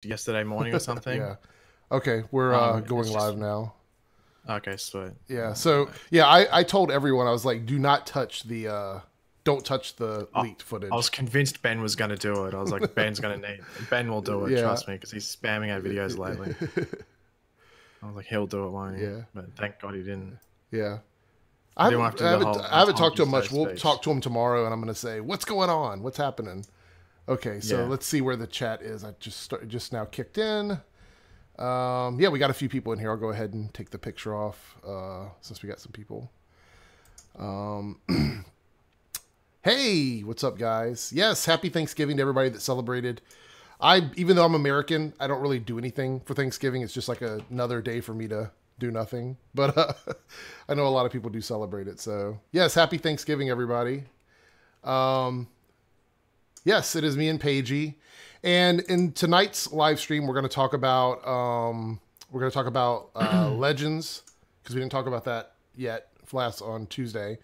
yesterday morning or something. Yeah. Okay, we're going live now. Okay, sweet. Yeah. So yeah, I told everyone, I was like, do not touch the don't touch the leaked I was footage. convinced Ben was going to do it. I was like, Ben will do it, Yeah. trust me, because he's spamming our videos lately. I was like, he'll do it, won't he? Yeah. But thank God he didn't. Yeah. I didn't have to do the whole I haven't talked to him so much. We'll speech. talk to him tomorrow, and I'm going to say, what's going on? What's happening? Okay, so Yeah. let's see where the chat is. I just now kicked in. Yeah, we got a few people in here. I'll go ahead and take the picture off since we got some people. Hey, what's up, guys? Yes, happy Thanksgiving to everybody that celebrated. Even though I'm American, I don't really do anything for Thanksgiving. It's just like another day for me to do nothing. But I know a lot of people do celebrate it. So yes, happy Thanksgiving, everybody. Yes, it is me and Paigey. And in tonight's live stream, we're going to talk about Legends, because we didn't talk about that yet last on Tuesday.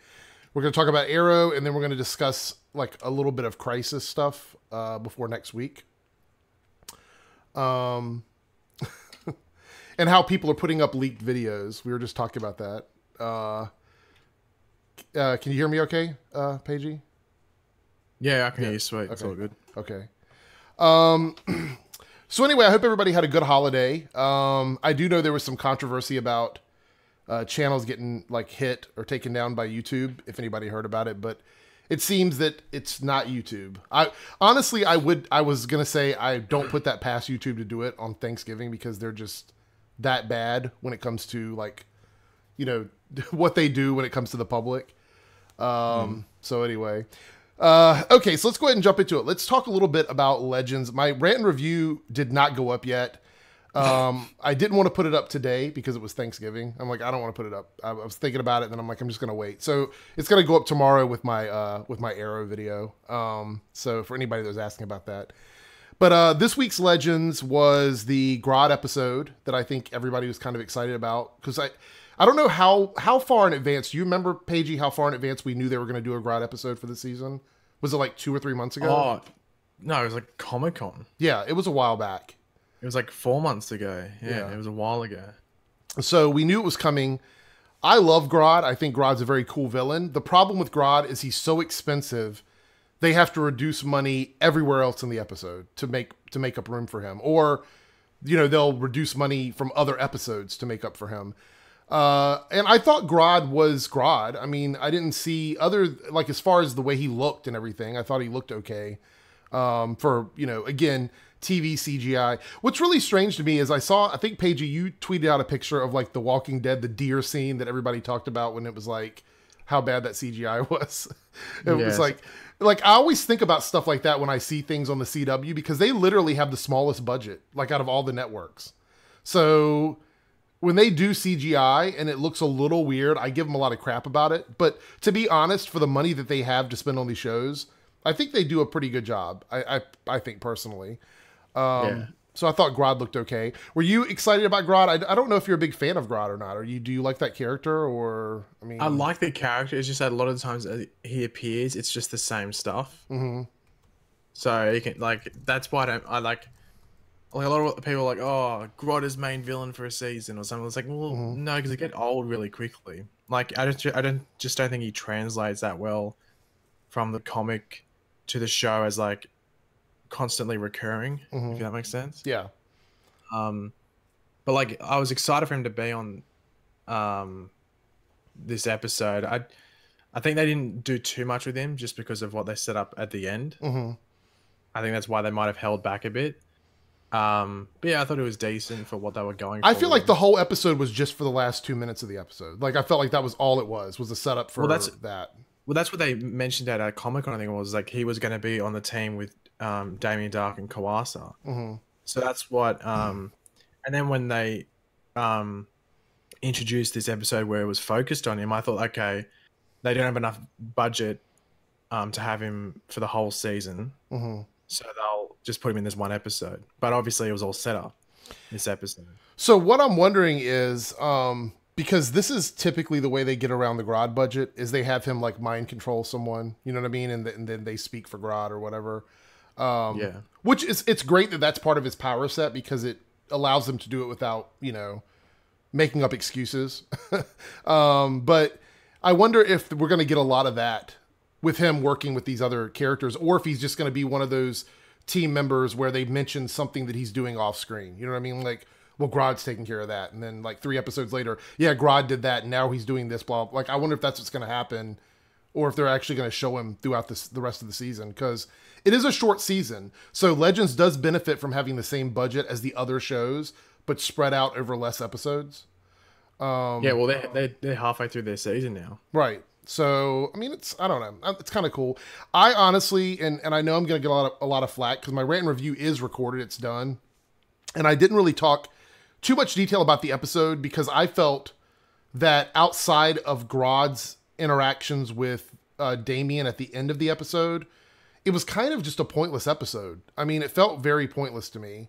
We're going to talk about Arrow, and then we're going to discuss like a little bit of Crisis stuff before next week. And how people are putting up leaked videos. We were just talking about that. Can you hear me okay, Paigey? Yeah, I can hear you, sweet. Okay. It's all good. Okay. So anyway, I hope everybody had a good holiday. I do know there was some controversy about channels getting like hit or taken down by YouTube, if anybody heard about it, but it seems that it's not YouTube. I was going to say I don't put that past YouTube to do it on Thanksgiving, because they're just that bad when it comes to like, you know, what they do when it comes to the public. So anyway, okay, so let's go ahead and jump into it. Let's talk a little bit about Legends. My rant and review did not go up yet. I didn't want to put it up today because it was Thanksgiving. I'm like, I don't want to put it up. I was thinking about it, and then I'm like, I'm just going to wait. So it's going to go up tomorrow with my Arrow video. So for anybody that was asking about that. But this week's Legends was the Grodd episode that I think everybody was kind of excited about, because I don't know how far in advance. Do you remember, Paigey, how far in advance we knew they were going to do a Grodd episode for the season? Was it like 2 or 3 months ago? Oh, no, it was like Comic-Con. Yeah, it was a while back. It was like 4 months ago. Yeah, it was a while ago. So we knew it was coming. I love Grodd. I think Grodd's a very cool villain. The problem with Grodd is he's so expensive, they have to reduce money everywhere else in the episode to make up room for him. Or, you know, they'll reduce money from other episodes to make up for him. And I thought Grodd was Grodd. I mean, I didn't see like as far as the way he looked and everything, I thought he looked okay. For, you know, again, TV CGI. What's really strange to me is I think, Paigey, you tweeted out a picture of like the Walking Dead, the deer scene that everybody talked about when it was like how bad that CGI was. It was like I always think about stuff like that when I see things on the CW, because they literally have the smallest budget, like out of all the networks. So when they do CGI and it looks a little weird, I give them a lot of crap about it. But to be honest, for the money that they have to spend on these shows, I think they do a pretty good job. I think personally. So I thought Grodd looked okay. Were you excited about Grodd? I don't know if you're a big fan of Grodd or not. Do you like that character, or I mean? I like the character. It's just that a lot of the times he appears, it's just the same stuff. Mm-hmm. So you can that's why I like a lot of people are like, oh, Grodd is main villain for a season or something. It's like, well, no, because it get old really quickly. Like I don't think he translates that well from the comic to the show as like constantly recurring, if that makes sense. Yeah. But like I was excited for him to be on this episode. I think they didn't do too much with him just because of what they set up at the end. I think that's why they might have held back a bit. But yeah, I thought it was decent for what they were going for. I feel like the whole episode was just for the last 2 minutes of the episode. Like I felt like that was all it was a setup for that. Well, that's what they mentioned at Comic-Con. I think it was like he was going to be on the team with Damien Dark and Kawasa. So that's what. And then when they introduced this episode where it was focused on him, I thought, okay, they don't have enough budget to have him for the whole season. So they'll just put him in this one episode. But obviously it was all set up, this episode. So what I'm wondering is, because this is typically the way they get around the Grodd budget, is they have him like mind control someone, you know what I mean? And then they speak for Grodd or whatever. Yeah. Which it's great that that's part of his power set because it allows him to do it without, making up excuses. But I wonder if we're going to get a lot of that with him working with these other characters, or if he's just going to be one of those team members where they mention something that he's doing off screen. You know what I mean? Like, well, Grodd's taking care of that. And then like 3 episodes later, yeah, Grodd did that. And now he's doing this, blah, blah. Like, I wonder if that's what's going to happen, or if they're actually going to show him throughout the rest of the season. Because it is a short season. So Legends does benefit from having the same budget as the other shows, but spread out over less episodes. Yeah, well, they're halfway through their season now. Right. So, I mean, I don't know. It's kind of cool. I honestly, and I know I'm going to get a lot of flack because my rant and review is recorded. It's done. And I didn't really talk too much detail about the episode because I felt that outside of Grodd's interactions with Damien at the end of the episode, it was kind of just a pointless episode. I mean, it felt very pointless to me.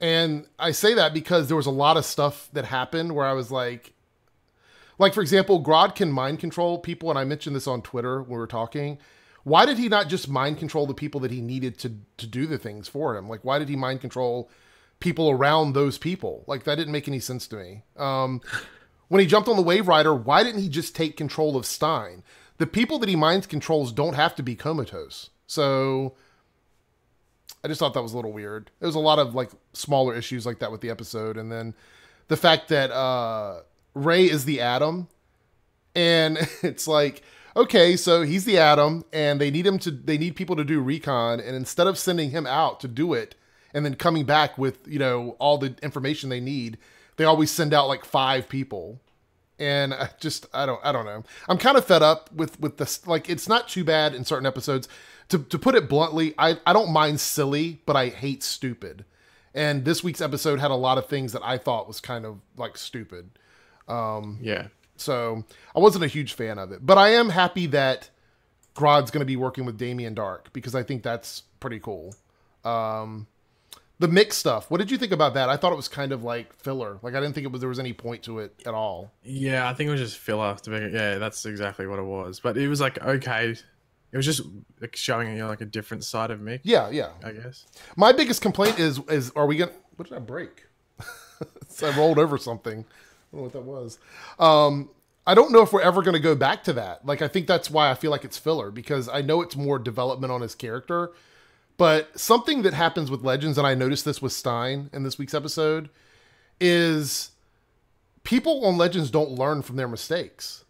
And I say that because there was a lot of stuff that happened where I was like, for example, Grodd can mind control people. And I mentioned this on Twitter when we were talking. Why did he not just mind control the people that he needed to do the things for him? Like, why did he mind control people around those people? Like, that didn't make any sense to me. When he jumped on the Wave Rider, why didn't he just take control of Stein? The people that he mind controls don't have to be comatose. So I just thought that was a little weird. There was a lot of like smaller issues like that with the episode. And then the fact that Ray is the Atom, and it's like, okay, so he's the Atom, and they need people to do recon, and instead of sending him out to do it and then coming back with all the information they need, they always send out like 5 people. And I don't know. I'm kind of fed up with this. Like, it's not too bad in certain episodes. To put it bluntly, I don't mind silly, but I hate stupid. And this week's episode had a lot of things that I thought was kind of like stupid. Yeah. So I wasn't a huge fan of it, but I am happy that Grodd's going to be working with Damien Dark because I think that's pretty cool. The mix stuff. What did you think about that? I thought it was kind of like filler. Like, I didn't think there was any point to it at all. Yeah, I think it was just filler. Yeah, that's exactly what it was. But it was like, okay. It was just like showing like a different side of Mick. Yeah. I guess. My biggest complaint is are we going to... What did I break? I rolled over something. I don't know what that was. I don't know if we're ever going to go back to that. Like, I think that's why I feel like it's filler, because I know it's more development on his character. But something that happens with Legends, and I noticed this with Stein in this week's episode, is people on Legends don't learn from their mistakes.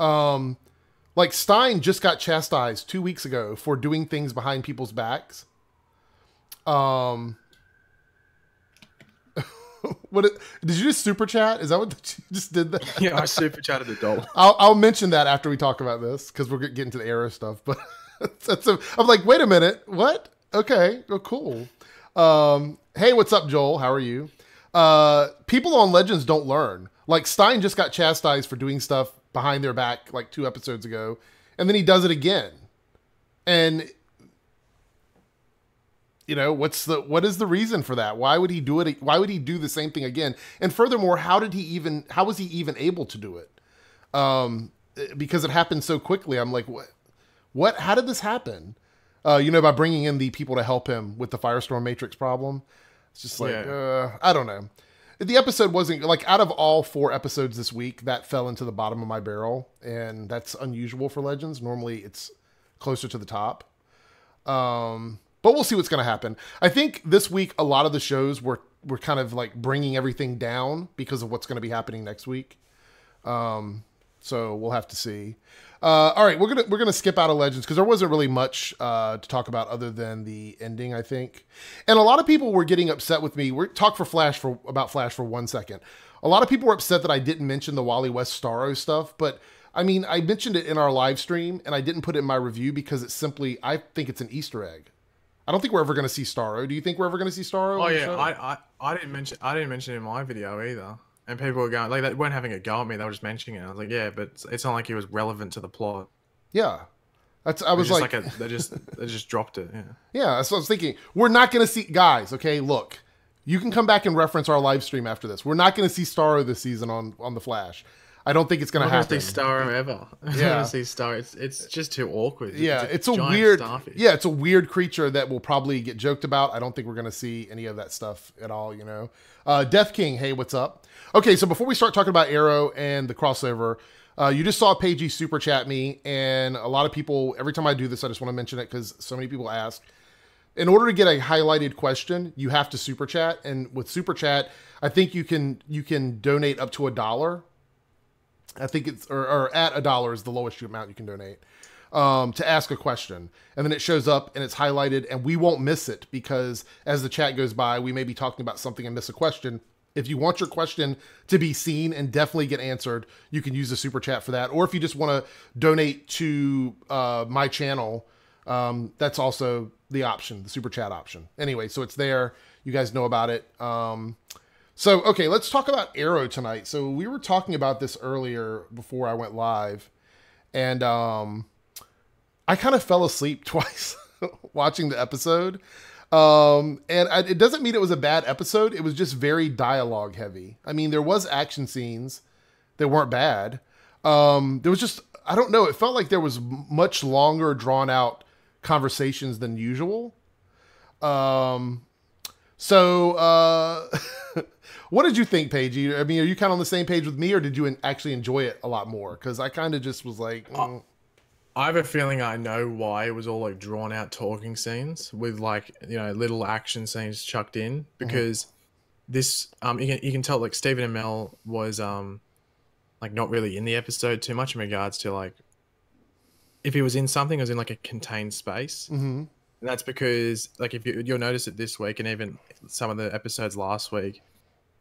Like, Stein just got chastised 2 weeks ago for doing things behind people's backs. Did you just super chat? Is that what you just did? That? Yeah, I super chatted the doll. I'll mention that after we talk about this because we're getting to the Arrow stuff. But I'm like, wait a minute, what? Okay, oh, cool. Hey, what's up, Joel? How are you? People on Legends don't learn. Like, Stein just got chastised for doing stuff behind their back like 2 episodes ago, and then he does it again. And what is the reason for that? Why would he do it? Why would he do the same thing again? And furthermore, how was he even able to do it? Because it happened so quickly. I'm like, what, how did this happen? By bringing in the people to help him with the Firestorm Matrix problem. It's just like, I don't know. The episode wasn't like, out of all 4 episodes this week, that fell into the bottom of my barrel. And that's unusual for Legends. Normally it's closer to the top. But we'll see what's going to happen. I think this week, a lot of the shows were kind of like bringing everything down because of what's going to be happening next week. So we'll have to see. All right, we're gonna skip out of Legends because there wasn't really much to talk about other than the ending, I think. And a lot of people were getting upset with me. Talk about Flash for 1 second. A lot of people were upset that I didn't mention the Wally West Starro stuff, but I mean, I mentioned it in our live stream and I didn't put it in my review because I think it's an Easter egg. I don't think we're ever going to see Starro. Do you think we're ever going to see Starro? Oh yeah, I didn't mention it in my video either. And people were going, like, they weren't having a go at me. They were just mentioning it. I was like, yeah, but it's not like he was relevant to the plot. Yeah. I was like they just dropped it. Yeah. Yeah. That's what I was thinking. We're not going to see, guys. Okay. Look, you can come back and reference our live stream after this. We're not going to see Starro this season on The Flash. I don't think it's going to I'm not happen. gonna see Starro ever. I don't want to see Starro. It's just too awkward. Yeah, it's a giant weird starfish. Yeah, it's a weird creature that will probably get joked about. I don't think we're going to see any of that stuff at all, you know. Death King, hey, what's up? Okay, so before we start talking about Arrow and the crossover, you just saw Paigey super chat me, and a lot of people, every time I do this, I just want to mention it because so many people ask. In order to get a highlighted question, you have to super chat, and with super chat, I think you can donate up to $1. I think it's or at $1 is the lowest amount you can donate to ask a question, and then it shows up and it's highlighted, and we won't miss it because as the chat goes by, we may be talking about something and miss a question. If you want your question to be seen and definitely get answered, you can use the super chat for that. Or if you just want to donate to my channel, that's also the option, the super chat option. Anyway, so it's there. You guys know about it. So, okay, let's talk about Arrow tonight. So we were talking about this earlier before I went live, and I kind of fell asleep twice watching the episode. It doesn't mean it was a bad episode. It was just very dialogue heavy. I mean, there was action scenes that weren't bad. There was just, I don't know, it felt like there was much longer drawn out conversations than usual. What did you think, Paige? I mean, are you kind of on the same page with me, or did you actually enjoy it a lot more? Because I kind of just was like, I have a feeling I know why it was all like drawn out talking scenes with like, you know, little action scenes chucked in, because this you can tell like Stephen and Mel was like not really in the episode too much in regards to like if he was in something, it was in like a contained space. And that's because like if you'll notice it this week and even some of the episodes last week,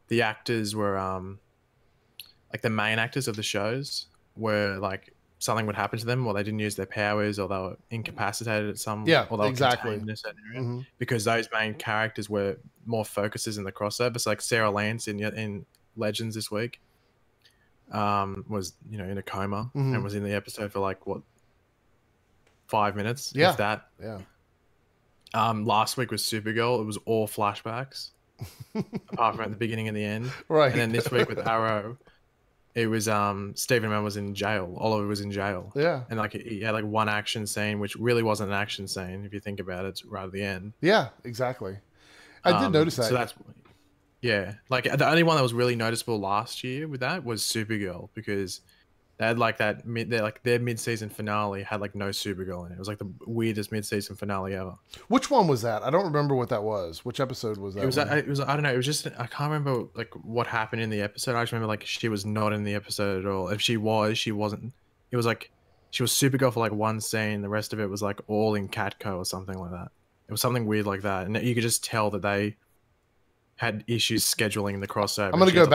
the actors were like the main actors of the shows were like something would happen to them, or they didn't use their powers, or they were incapacitated at some, or they were contained in a certain area, because those main characters were more focuses in the crossover. So like Sarah Lance in Legends this week was, you know, in a coma and was in the episode for like what, 5 minutes, if that. Last week was Supergirl. It was all flashbacks, apart from at the beginning and the end. Right. And then this week with Arrow, it was Stephen Amell was in jail. Oliver was in jail. Yeah. And like he had like one action scene, which really wasn't an action scene if you think about it. It's right at the end. Yeah, exactly. I did notice that. So that's like the only one that was really noticeable last year with that was Supergirl, because they had like their mid-season finale had like no Supergirl in it. It was like the weirdest mid-season finale ever. Which one was that? I don't remember what that was. Which episode was that? It was I don't know. It was just, I can't remember like what happened in the episode. I just remember like she was not in the episode at all. If she wasn't. It was like she was Supergirl for like one scene. The rest of it was like all in Catco or something like that. It was something weird like that, and you could just tell that they had issues scheduling the crossover. I'm gonna go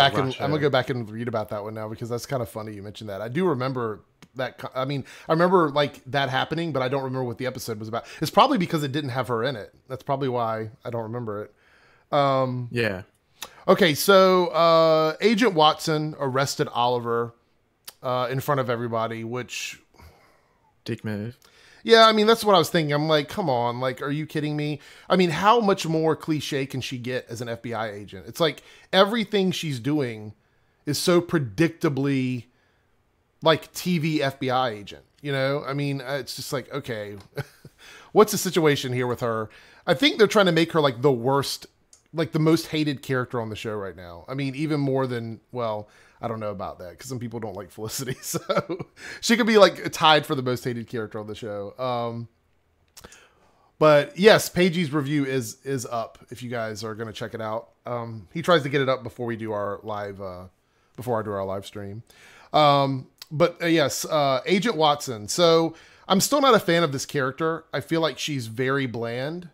back and read about that one now, because that's kind of funny you mentioned that. I do remember that. I mean, I remember like that happening, but I don't remember what the episode was about. It's probably because it didn't have her in it. That's probably why I don't remember it. Yeah. Okay, so Agent Watson arrested Oliver in front of everybody, which Dick move. Yeah, I mean, that's what I was thinking. I'm like, come on, like, are you kidding me? I mean, how much more cliche can she get as an FBI agent? It's like everything she's doing is so predictably like TV FBI agent, you know? I mean, it's just like, okay, what's the situation here with her? I think they're trying to make her like the worst, like the most hated character on the show right now. I mean, even more than, well, I don't know about that because some people don't like Felicity. So she could be like tied for the most hated character on the show. But yes, Paigey's review is up if you guys are going to check it out. He tries to get it up before we do our live, before I do our live stream. Yes, Agent Watson. So I'm still not a fan of this character. I feel like she's very bland.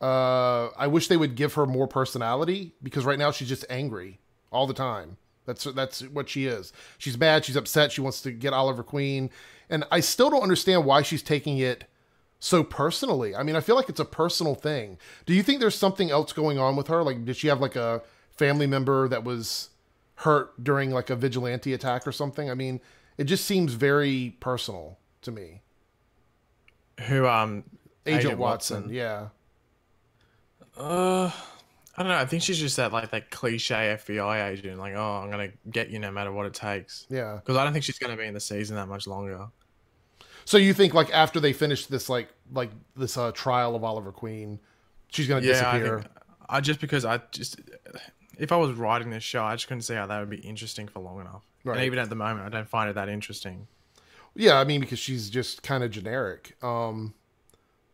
I wish they would give her more personality, because right now she's just angry all the time. That's what she is. She's mad. She's upset. She wants to get Oliver Queen. And I still don't understand why she's taking it so personally. I mean, I feel like it's a personal thing. Do you think there's something else going on with her? Like, did she have like a family member that was hurt during like a vigilante attack or something? I mean, it just seems very personal to me. Who, Agent Watson. Yeah. I I don't know. I think she's just that cliche FBI agent. Like, oh, I'm gonna get you no matter what it takes. Yeah. Because I don't think she's gonna be in the season that much longer. So you think like after they finish this this trial of Oliver Queen, she's gonna disappear? Because if I was writing this show, I just couldn't see how that would be interesting for long enough. Right. And even at the moment, I don't find it that interesting. Yeah, I mean because she's just kind of generic. At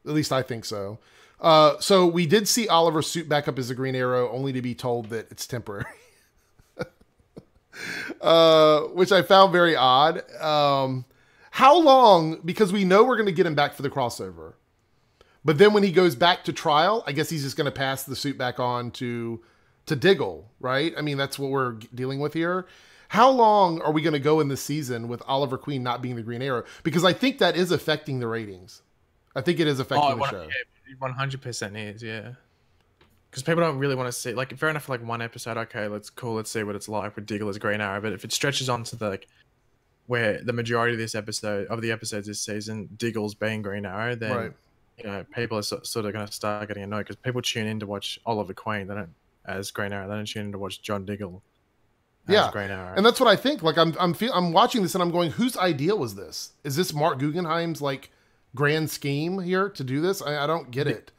least I think so. So we did see Oliver suit back up as a Green Arrow, only to be told that it's temporary, which I found very odd. How long? Because we know we're going to get him back for the crossover, but then when he goes back to trial, I guess he's just going to pass the suit back on to Diggle, right? I mean, that's what we're dealing with here. How long are we going to go in this season with Oliver Queen not being the Green Arrow? Because I think that is affecting the ratings. I think it is affecting the show. Yeah, 100% is, yeah. Because people don't really want to see, like, fair enough for like one episode, okay, let's see what it's like with Diggle as Green Arrow. But if it stretches on to where the majority of the episodes this season, Diggle's being Green Arrow, then Right. You know, people are sort of going to start getting annoyed because people tune in to watch Oliver Queen. They don't as Green Arrow. They don't tune in to watch John Diggle as Green Arrow. And that's what I think. Like I'm watching this and I'm going, whose idea was this? Is this Mark Guggenheim's like grand scheme here to do this? I don't get it.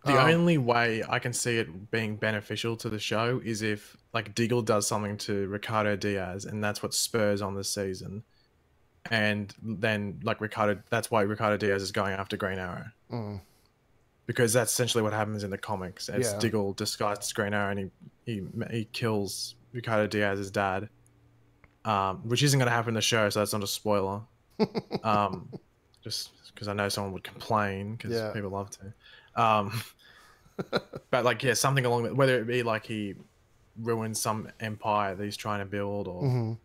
The only way I can see it being beneficial to the show is if like Diggle does something to Ricardo Diaz, and that's what spurs on this season. And then like that's why Ricardo Diaz is going after Green Arrow. Because that's essentially what happens in the comics. It's Diggle disguised as Green Arrow, and he kills Ricardo Diaz's dad, which isn't going to happen in the show, so that's not a spoiler. Just because I know someone would complain because people love to. But like, yeah, something along that, whether it be like he ruins some empire that he's trying to build, or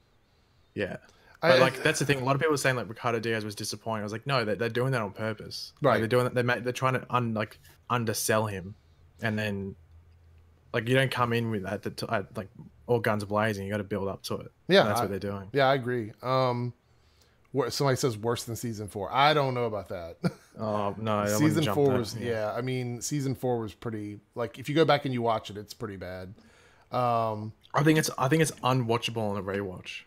But like that's the thing. A lot of people are saying like Ricardo Diaz was disappointing. I was like, no, they're doing that on purpose. Right? Like, they're doing that. They're trying to undersell him, and then like you don't come in with that like all guns blazing. You got to build up to it. Yeah, and that's what they're doing. Yeah, I agree. Somebody says worse than season 4. I don't know about that. Oh no, season 4 was I mean, season 4 was pretty. Like if you go back and you watch it, it's pretty bad. I think it's unwatchable on a rewatch.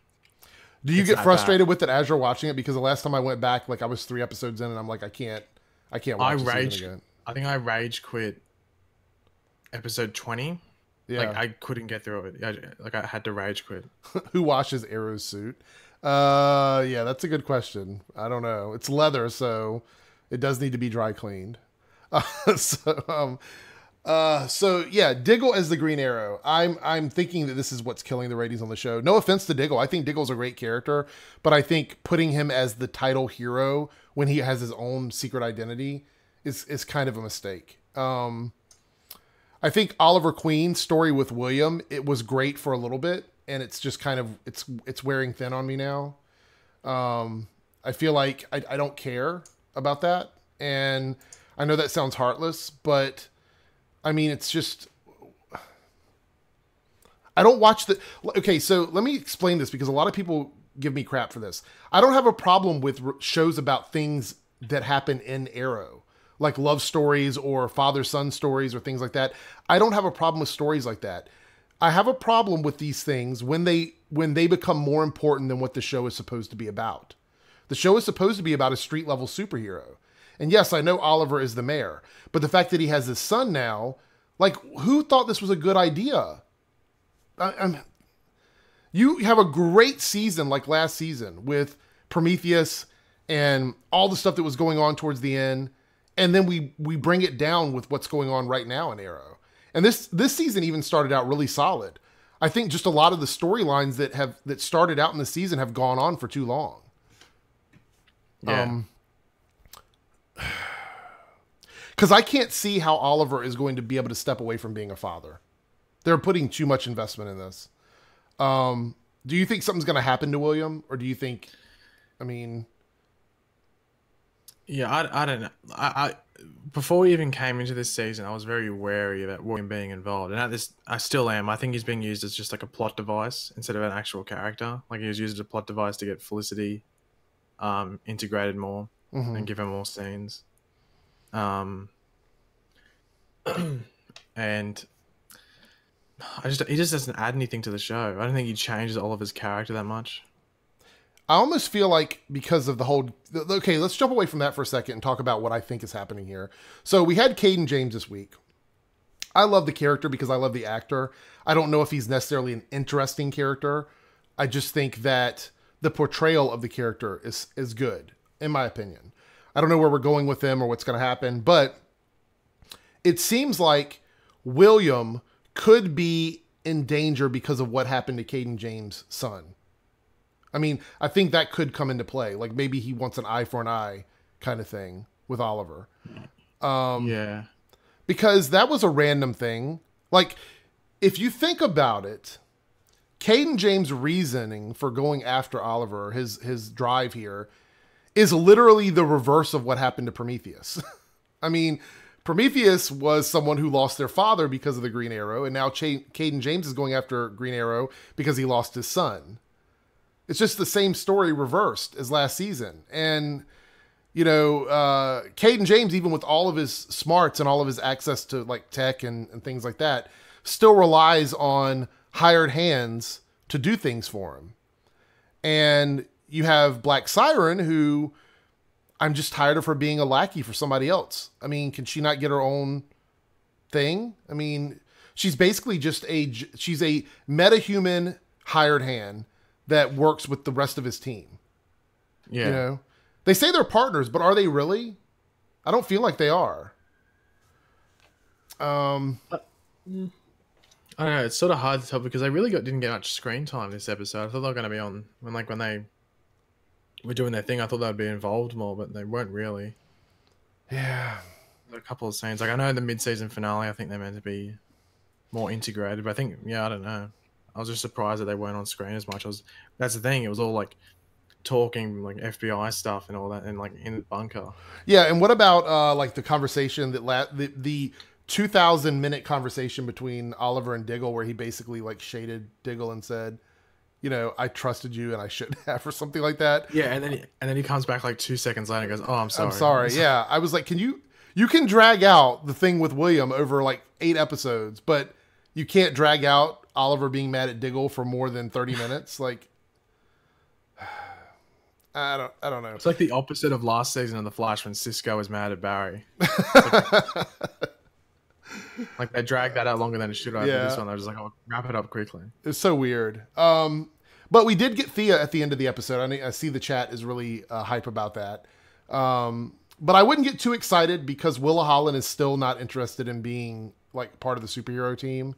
Do you get frustrated with it as you're watching it? Because the last time I went back, like I was 3 episodes in, and I'm like, I can't watch this again. I think I rage quit episode 20. Yeah, like I couldn't get through it. I had to rage quit. Who washes Arrow's suit? Yeah, that's a good question. I don't know. It's leather, so it does need to be dry cleaned. So yeah, Diggle as the Green Arrow. I'm thinking that this is what's killing the ratings on the show. No offense to Diggle. I think Diggle's a great character, but I think putting him as the title hero when he has his own secret identity is kind of a mistake. I think Oliver Queen's story with William, it was great for a little bit, and it's just kind of it's wearing thin on me now. I feel like I don't care about that, and I know that sounds heartless, but I mean, it's just, I don't watch okay, so let me explain this because a lot of people give me crap for this. I don't have a problem with shows about things that happen in Arrow, like love stories or father-son stories or things like that. I don't have a problem with stories like that. I have a problem with these things when they become more important than what the show is supposed to be about. The show is supposed to be about a street-level superhero. And yes, I know Oliver is the mayor, but the fact that he has his son now, like, who thought this was a good idea? You have a great season like last season with Prometheus and all the stuff that was going on towards the end, and then we bring it down with what's going on right now in Arrow. And this season even started out really solid. I think just a lot of the storylines that started out in the season have gone on for too long. Yeah. Because I can't see how Oliver is going to be able to step away from being a father. They're putting too much investment in this. Do you think something's going to happen to William? Or do you think, I mean... Yeah, I don't know. I before we even came into this season, I was very wary about William being involved. And at this, I still am. I think he's being used as just like a plot device instead of an actual character. Like he was used as a plot device to get Felicity integrated more and give her more scenes. And he just doesn't add anything to the show. I don't think he changes Oliver's character that much. I almost feel like because of the whole... Okay, let's jump away from that for a second and talk about what I think is happening here. So we had Caden James this week. I love the character because I love the actor. I don't know if he's necessarily an interesting character. I just think that the portrayal of the character is good, in my opinion. I don't know where we're going with him or what's going to happen, but it seems like William could be in danger because of what happened to Caden James' son. I mean, I think that could come into play. Like maybe he wants an eye for an eye kind of thing with Oliver. Yeah. Because that was a random thing. Like, if you think about it, Caden James' reasoning for going after Oliver, his drive here, is literally the reverse of what happened to Prometheus. I mean, Prometheus was someone who lost their father because of the Green Arrow, and now Caden James is going after Green Arrow because he lost his son. It's just the same story reversed as last season. And, you know, Caden James, even with all of his smarts and all of his access to like tech and things like that, still relies on hired hands to do things for him. And you have Black Siren, who I'm just tired of her being a lackey for somebody else. I mean, can she not get her own thing? I mean, she's basically just she's a metahuman hired hand that works with the rest of his team. Yeah. You know, they say they're partners, but are they really? I don't feel like they are. I don't know. It's sort of hard to tell because they really didn't get much screen time this episode. I thought they were going to be on when they were doing their thing. I thought they'd be involved more, but they weren't really. Yeah. There's a couple of scenes. Like I know in the mid-season finale, I think they're meant to be more integrated, but I think I don't know. I was just surprised that they weren't on screen as much. That's the thing. It was all like talking like FBI stuff and all that, and like in the bunker. Yeah, and what about like the conversation the 2,000-minute conversation between Oliver and Diggle, where he basically like shaded Diggle and said, you know, I trusted you and I shouldn't have, or something like that. Yeah, and then he comes back like 2 seconds later and goes, "Oh, I'm sorry." I'm sorry. Yeah, I was like, you can drag out the thing with William over like 8 episodes, but you can't drag out Oliver being mad at Diggle for more than 30 minutes. Like, I don't know. It's like the opposite of last season of The Flash when Cisco was mad at Barry. Like they dragged that out longer than it should have. Yeah. This one, they're just like, "Oh, wrap it up quickly." It's so weird. But we did get Thea at the end of the episode. I see the chat is really hype about that. But I wouldn't get too excited because Willa Holland is still not interested in being like part of the superhero team.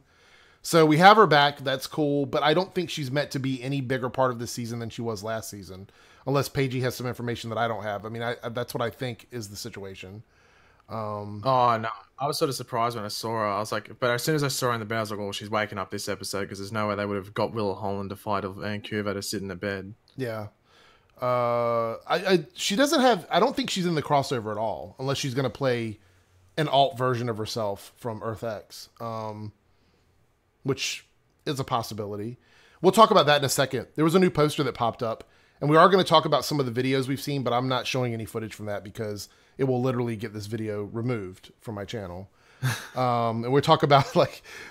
So we have her back. That's cool. But I don't think she's meant to be any bigger part of this season than she was last season. Unless Paigey has some information that I don't have. I mean, that's what I think is the situation. Oh, no. I was sort of surprised when I saw her. I was like, but as soon as I saw her in the bed, I was like, "Oh, she's waking up this episode," because there's no way they would have got Willa Holland to fight Vancouver to sit in the bed. Yeah. She doesn't have... I don't think she's in the crossover at all. Unless she's going to play an alt version of herself from Earth X. Which is a possibility. We'll talk about that in a second. There was a new poster that popped up, and we are going to talk about some of the videos we've seen, but I'm not showing any footage from that because it will literally get this video removed from my channel. And we're talking about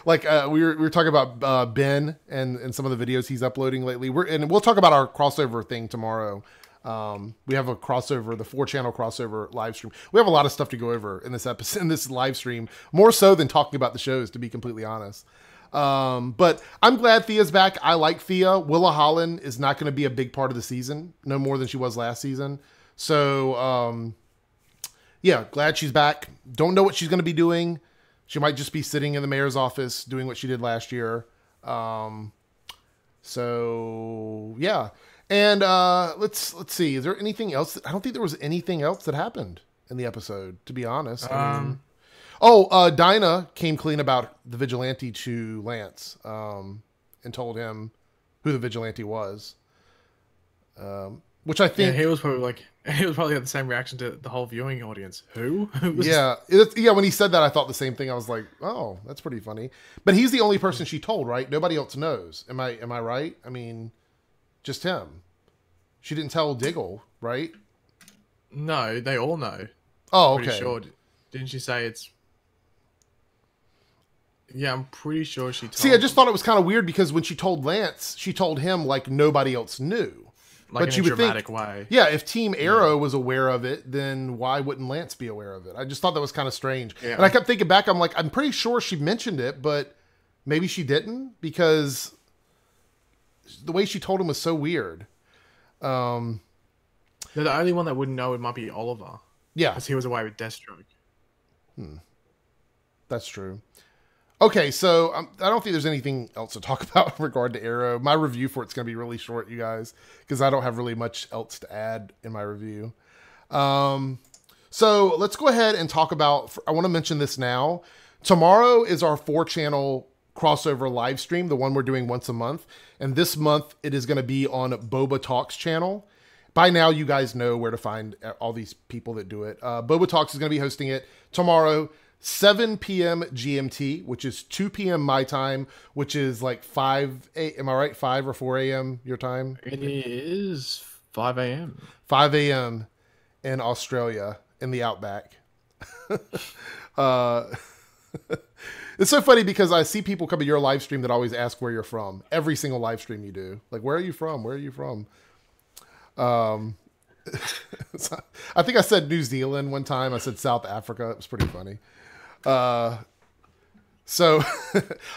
we were talking about Ben and some of the videos he's uploading lately. We'll talk about our crossover thing tomorrow. We have a crossover, the 4-channel crossover live stream. We have a lot of stuff to go over in this episode, in this live stream, more so than talking about the shows, to be completely honest. But I'm glad Thea's back. I like Thea. Willa Holland is not going to be a big part of the season, no more than she was last season. So, yeah, glad she's back. Don't know what she's going to be doing. She might just be sitting in the mayor's office doing what she did last year. So yeah. And, let's see. Is there anything else? I don't think there was anything else that happened in the episode, to be honest. Dinah came clean about the vigilante to Lance, and told him who the vigilante was. Which I think... Yeah, he was probably had the same reaction to the whole viewing audience. Who? Yeah. When he said that, I thought the same thing. I was like, oh, that's pretty funny. But he's the only person she told, right? Nobody else knows. Am I right? I mean, just him. She didn't tell Diggle, right? No, they all know. Oh, okay. Pretty sure. Didn't she say it's... Yeah, I'm pretty sure she told See, I just thought it was kind of weird because when she told Lance, she told him like nobody else knew. like But in you a would dramatic think, way. yeah, if Team Arrow was aware of it, then why wouldn't Lance be aware of it? I just thought that was kind of strange. Yeah. And I kept thinking back, I'm like, I'm pretty sure she mentioned it, but maybe she didn't because the way she told him was so weird. The only one that wouldn't know it might be Oliver. Yeah, Because he was away with Deathstroke. that's true. Okay, so I don't think there's anything else to talk about in regard to Arrow. My review for it's going to be really short, you guys, because I don't have really much else to add in my review. So let's go ahead and talk about, I want to mention this now. Tomorrow is our 4-channel crossover live stream, the one we're doing once a month. And this month it is going to be on Boba Talks channel. By now, you guys know where to find all these people that do it. Boba Talks is going to be hosting it tomorrow, 7 p.m. GMT, which is 2 p.m. my time, which is like 5 am I right? 5 or 4 a.m. your time? It is 5 a.m. 5 a.m. in Australia, in the outback. It's so funny because I see people come to your live stream that always ask where you're from. Every single live stream you do. Like, where are you from? Where are you from? I think I said New Zealand one time. I said South Africa. It was pretty funny. So,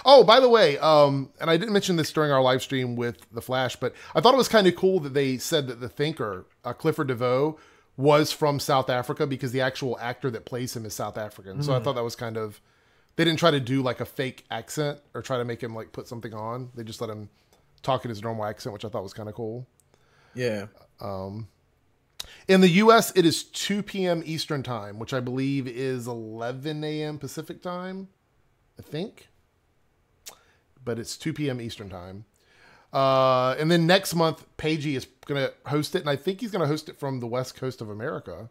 oh, by the way, and I didn't mention this during our live stream with The Flash, but I thought it was kind of cool that they said that the thinker, Clifford DeVoe, was from South Africa because the actual actor that plays him is South African. So I thought that was kind of, they didn't try to do like a fake accent or try to make him like put something on. They just let him talk in his normal accent, which I thought was kind of cool. Yeah. In the U.S., it is 2 p.m. Eastern time, which I believe is 11 a.m. Pacific time, I think. But it's 2 p.m. Eastern time. And then next month, Paigey is going to host it, and I think he's going to host it from the west coast of America.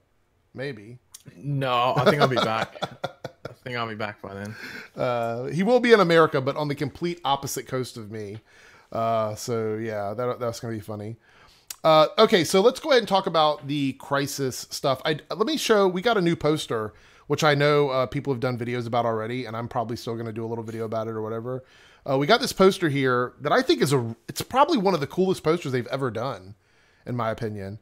Maybe. No, I think I'll be back. I think I'll be back by then. He will be in America, but on the complete opposite coast of me. So, yeah, that's going to be funny. Okay, so let's go ahead and talk about the Crisis stuff. Let me show, we got a new poster, which I know people have done videos about already, and I'm probably still going to do a little video about it or whatever. We got this poster here that I think is it's probably one of the coolest posters they've ever done, in my opinion.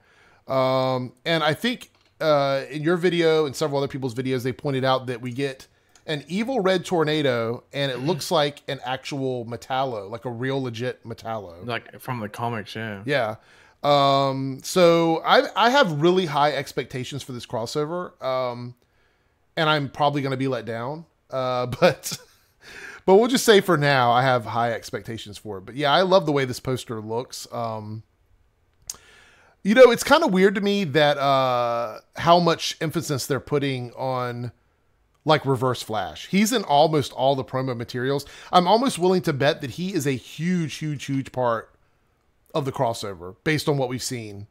And I think in your video and several other people's videos, they pointed out that we get an evil red tornado, and it looks like an actual Metallo, like a real legit Metallo. Like from the comics, yeah. Yeah. So I have really high expectations for this crossover. And I'm probably going to be let down. But we'll just say for now, I have high expectations for it. But yeah, I love the way this poster looks. You know, it's kind of weird to me that, how much emphasis they're putting on like Reverse Flash. He's in almost all the promo materials. I'm almost willing to bet that he is a huge, huge, huge part of the crossover based on what we've seen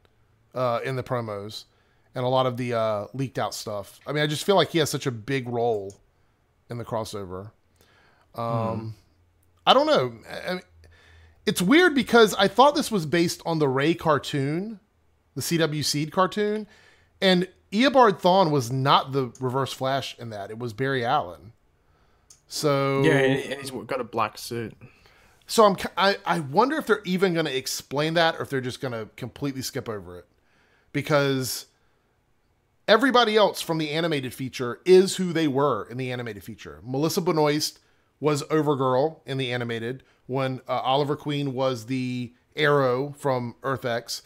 in the promos and a lot of the leaked out stuff. I mean, I just feel like he has such a big role in the crossover. I don't know. I mean, it's weird because I thought this was based on the Ray cartoon, the CW Seed cartoon, and Eobard Thawne was not the Reverse Flash in that. It was Barry Allen. So yeah, and he's got a black suit. So I wonder if they're even going to explain that or if they're just going to completely skip over it. Because everybody else from the animated feature is who they were in the animated feature. Melissa Benoist was Overgirl in the animated when Oliver Queen was the Arrow from Earth X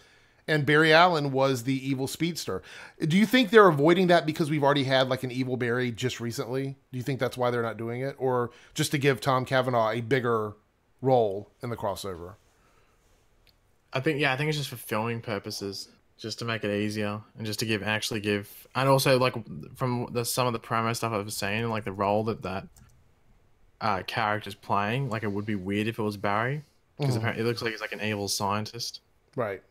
and Barry Allen was the evil speedster. Do you think they're avoiding that because we've already had like an evil Barry just recently? Do you think that's why they're not doing it? Or just to give Tom Cavanaugh a bigger role in the crossover? I think it's just for filming purposes, just to make it easier and just to give, and also like from some of the promo stuff I've seen, like the role that character's playing, like it would be weird if it was Barry because apparently it looks like he's like an evil scientist. Right.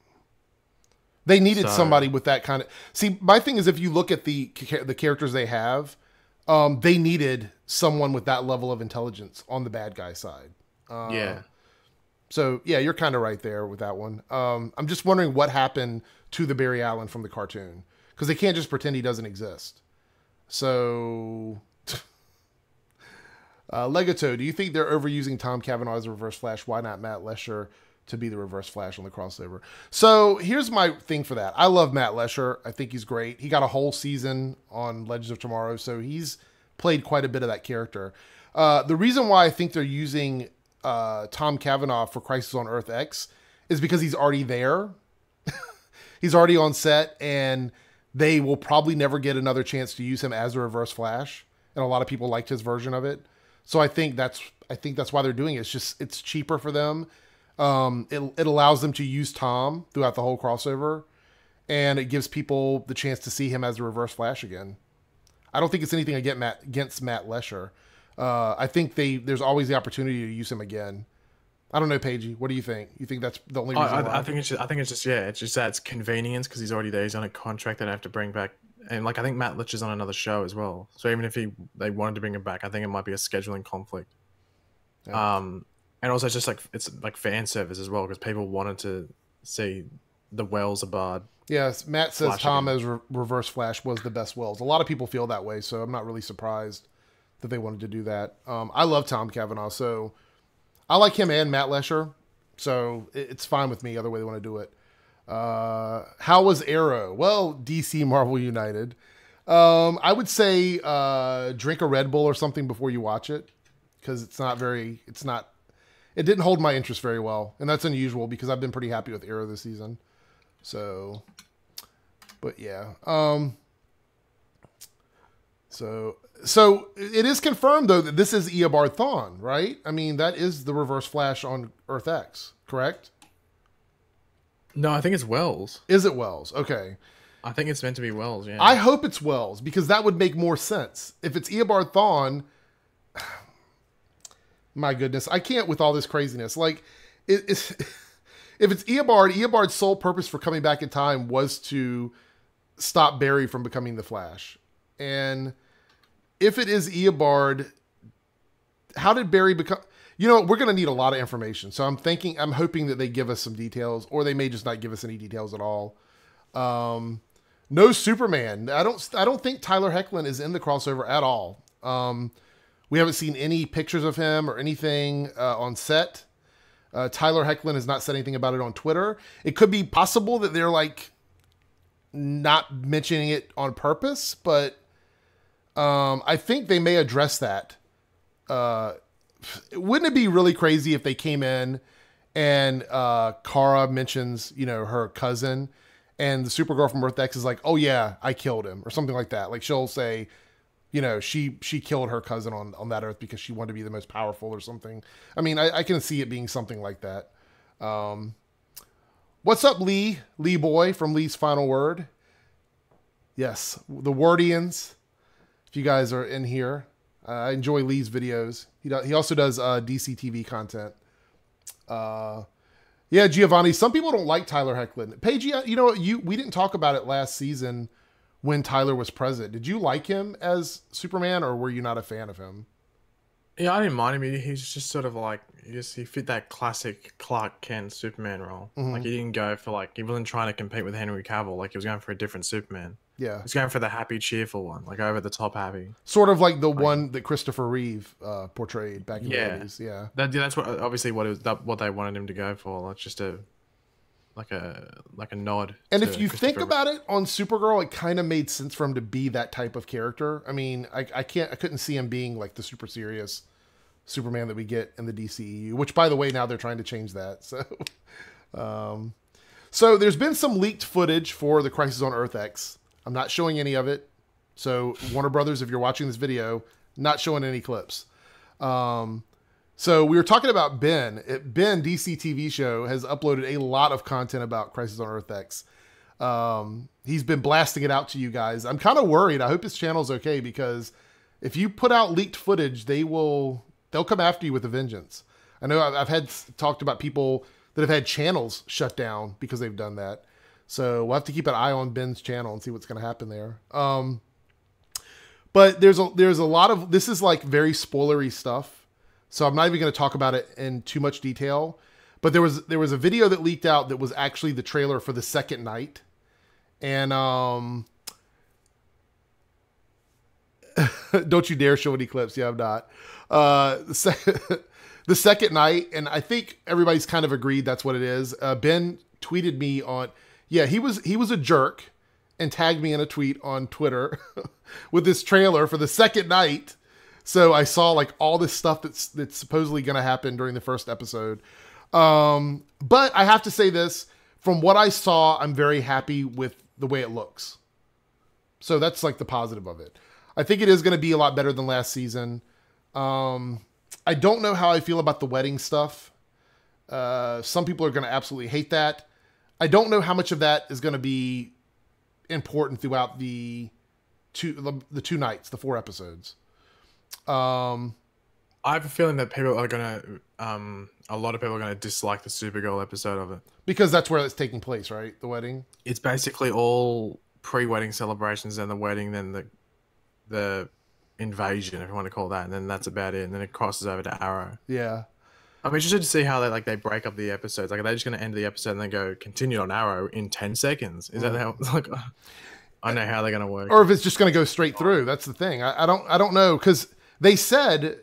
They needed somebody with that kind of. See, my thing is, if you look at the characters they have, they needed someone with that level of intelligence on the bad guy side. Yeah. So yeah, you're kind of right there with that one. I'm just wondering what happened to the Barry Allen from the cartoon because they can't just pretend he doesn't exist. So, Legato, do you think they're overusing Tom Cavanaugh as a Reverse Flash? Why not Matt Lesher to be the Reverse Flash on the crossover? So here's my thing for that. I love Matt Lesher. I think he's great. He got a whole season on Legends of Tomorrow, so he's played quite a bit of that character. The reason why I think they're using Tom Cavanaugh for Crisis on Earth X is because he's already there. He's already on set, and they will probably never get another chance to use him as a Reverse Flash. And a lot of people liked his version of it. So I think that's why they're doing it. It's cheaper for them. It allows them to use Tom throughout the whole crossover, and it gives people the chance to see him as a Reverse Flash again. I don't think it's anything against Matt Lesher. I think there's always the opportunity to use him again. I don't know, Paigey. What do you think? You think that's the only reason why? I think it's just that it's convenience because he's already there. He's on a contract that I have to bring back. And like I think Matt Litch is on another show as well. So even if they wanted to bring him back, I think it might be a scheduling conflict. Yeah. And also it's just like it's like fan service as well because people wanted to see the Wells Abard. Yes, Matt says Tom as Reverse Flash was the best Wells. A lot of people feel that way, so I'm not really surprised that they wanted to do that. I love Tom Cavanaugh, so I like him and Matt Lesher, so it's fine with me either way they want to do it. How was Arrow? Well, DC Marvel United. I would say drink a Red Bull or something before you watch it because it didn't hold my interest very well, and that's unusual because I've been pretty happy with Arrow this season. So, but yeah. So it is confirmed though that this is Eobard Thawne, right? I mean, that is the Reverse Flash on Earth X, correct? No, I think it's Wells. Is it Wells? Okay. I think it's meant to be Wells, yeah. I hope it's Wells because that would make more sense. If it's Eobard Thawne, my goodness, I can't with all this craziness. Like, if it's Eobard's sole purpose for coming back in time was to stop Barry from becoming the Flash. And if it is Eobard, how did Barry become... You know, we're going to need a lot of information. So I'm hoping that they give us some details, or they may just not give us any details at all. No Superman. I don't think Tyler Hoechlin is in the crossover at all. We haven't seen any pictures of him or anything on set. Tyler Hoechlin has not said anything about it on Twitter. It could be possible that they're like not mentioning it on purpose, but I think they may address that. Wouldn't it be really crazy if they came in and Kara mentions, her cousin, and the Supergirl from Earth X is like, "Oh yeah, I killed him," or something like that. Like she'll say, she killed her cousin on that Earth because she wanted to be the most powerful or something. I mean, I can see it being something like that. What's up, Lee boy from Lee's Final Word? Yes, the Wordians. If you guys are in here, I enjoy Lee's videos. He also does DC TV content. Yeah, Giovanni. Some people don't like Tyler Hoechlin. Paige, we didn't talk about it last season when Tyler was present. Did you like him as Superman, or were you not a fan of him? Yeah, I didn't mind him. He's just sort of like he fit that classic Clark Kent Superman role. Mm-hmm. Like he didn't go for he wasn't trying to compete with Henry Cavill. Like he was going for a different Superman. Yeah, he's going for the happy, cheerful one, like over the top happy. Sort of like the one that Christopher Reeve portrayed back in the 80s. Yeah, that's what they wanted him to go for. Like just a nod. And if you think about it, on Supergirl, it kind of made sense for him to be that type of character. I mean, I couldn't see him being like the super serious Superman that we get in the DCEU. Which, by the way, now they're trying to change that. So, so there's been some leaked footage for the Crisis on Earth X. I'm not showing any of it. So Warner Brothers, if you're watching this video, not showing any clips. So we were talking about Ben. Ben, DC TV show, has uploaded a lot of content about Crisis on Earth X. He's been blasting it out to you guys. I'm kind of worried. I hope his channel's okay, because if you put out leaked footage, they'll come after you with a vengeance. I know I've talked about people that have had channels shut down because they've done that. So we'll have to keep an eye on Ben's channel and see what's going to happen there. But there's a lot of, this is like very spoilery stuff. So I'm not even going to talk about it in too much detail. But there was a video that leaked out that was actually the trailer for the second night. And don't you dare show any clips. Yeah, I'm not. The second, the second night, and I think everybody's kind of agreed that's what it is. Ben tweeted me on, yeah, he was a jerk and tagged me in a tweet on Twitter with this trailer for the second night. So I saw like all this stuff that's supposedly going to happen during the first episode. But I have to say this, from what I saw, I'm very happy with the way it looks. So that's like the positive of it. I think it is going to be a lot better than last season. I don't know how I feel about the wedding stuff. Some people are going to absolutely hate that. I don't know how much of that is going to be important throughout the two nights, the 4 episodes. I have a feeling that people are gonna, a lot of people are gonna dislike the Supergirl episode of it because that's where it's taking place, right? The wedding. It's basically all pre-wedding celebrations, and the wedding, then the invasion, if you want to call that, and then that's about it. And then it crosses over to Arrow. Yeah, I'm interested to see how they break up the episodes. Like, are they just gonna end the episode and then go continue on Arrow in 10 seconds? Is that how? Like, I know how they're gonna work. Or if it's just gonna go straight through. That's the thing. I don't know, because they said,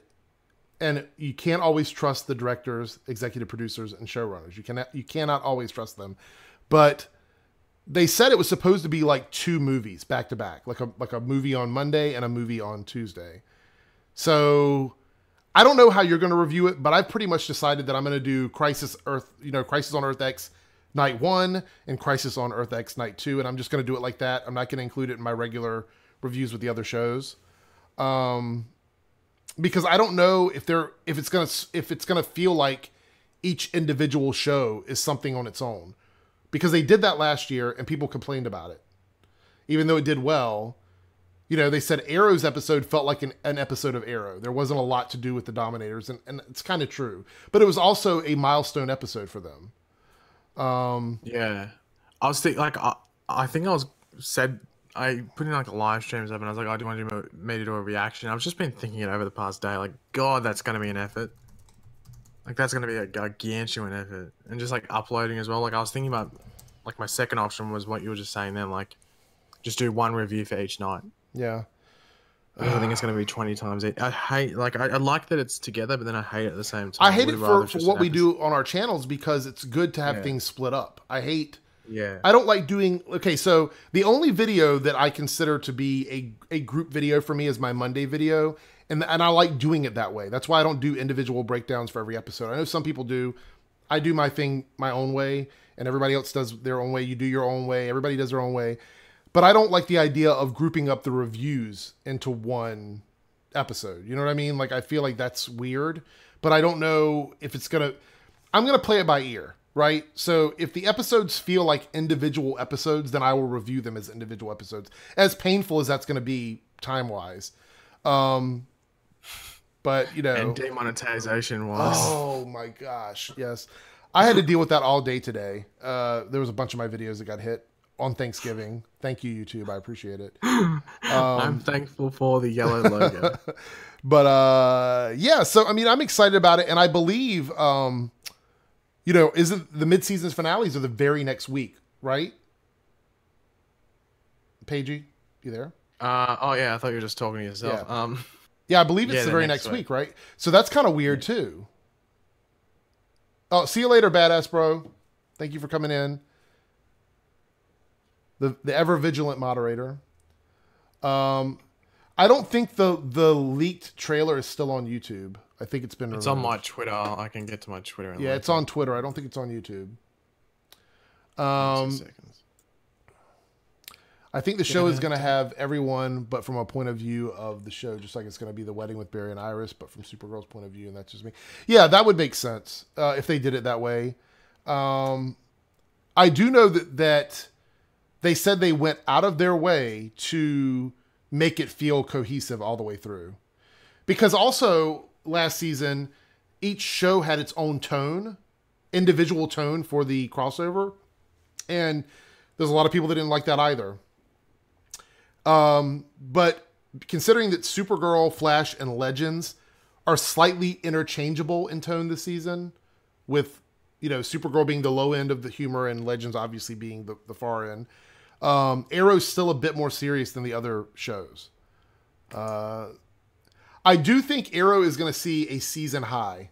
and you can't always trust the directors, executive producers, and showrunners. You cannot always trust them. But they said it was supposed to be like 2 movies back to back, like a movie on Monday and a movie on Tuesday. So I don't know how you're going to review it, but I've pretty much decided that I'm going to do Crisis on Earth X Night 1 and Crisis on Earth X Night 2, and I'm just going to do it like that. I'm not going to include it in my regular reviews with the other shows. Because I don't know if it's gonna feel like each individual show is something on its own, because they did that last year and people complained about it, even though it did well. You know, they said Arrow's episode felt like an episode of Arrow. There wasn't a lot to do with the Dominators, and it's kind of true. But it was also a milestone episode for them. Yeah, I was thinking, like, I think I put in like a live streams up, and I was like, "Oh, do you want me to do a reaction?" I've just been thinking it over the past day. Like, God, that's going to be an effort. Like, that's going to be a gargantuan effort, and just like uploading as well. Like, I was thinking about, like, my second option was what you were just saying then. Like, just do 1 review for each night. Yeah. I think it's going to be 20 times. I hate, like, I like that it's together, but then I hate it at the same time. I hate it for what we do on our channels, because it's good to have things split up. I don't like doing, okay, so the only video that I consider to be a group video for me is my Monday video, and I like doing it that way. That's why I don't do individual breakdowns for every episode. I know some people do. I do my thing my own way, and everybody else does their own way. You do your own way. Everybody does their own way. But I don't like the idea of grouping up the reviews into one episode. You know what I mean? Like, I feel like that's weird, but I don't know if it's I'm going to play it by ear. Right? So if the episodes feel like individual episodes, then I will review them as individual episodes, as painful as that's going to be time-wise. But, you know... And demonetization was... Oh, my gosh. Yes. I had to deal with that all day today. There was a bunch of my videos that got hit on Thanksgiving. Thank you, YouTube. I appreciate it. I'm thankful for the yellow logo. But, yeah. So, I mean, I'm excited about it, and I believe... you know, isn't the mid-season finales are the very next week, right? Paigey, you there? Oh yeah, I thought you were just talking to yourself. Yeah, yeah, I believe it's the very next week, right? So that's kind of weird too. Oh, see you later, badass bro. Thank you for coming in. The ever vigilant moderator. I don't think the leaked trailer is still on YouTube. I think it's been removed. It's on my Twitter. I can get to my Twitter. Yeah, it's on Twitter. I don't think it's on YouTube. 2 seconds. I think the show is going to have everyone, but from a point of view of the show, just like it's going to be the wedding with Barry and Iris, but from Supergirl's point of view, and that's just me. Yeah, that would make sense if they did it that way. I do know that they said they went out of their way to make it feel cohesive all the way through. Because also, last season, each show had its own tone, individual tone for the crossover. And there's a lot of people that didn't like that either. But considering that Supergirl, Flash, and Legends are slightly interchangeable in tone this season, with, you know, Supergirl being the low end of the humor and Legends obviously being the far end, Arrow's still a bit more serious than the other shows. I do think Arrow is going to see a season high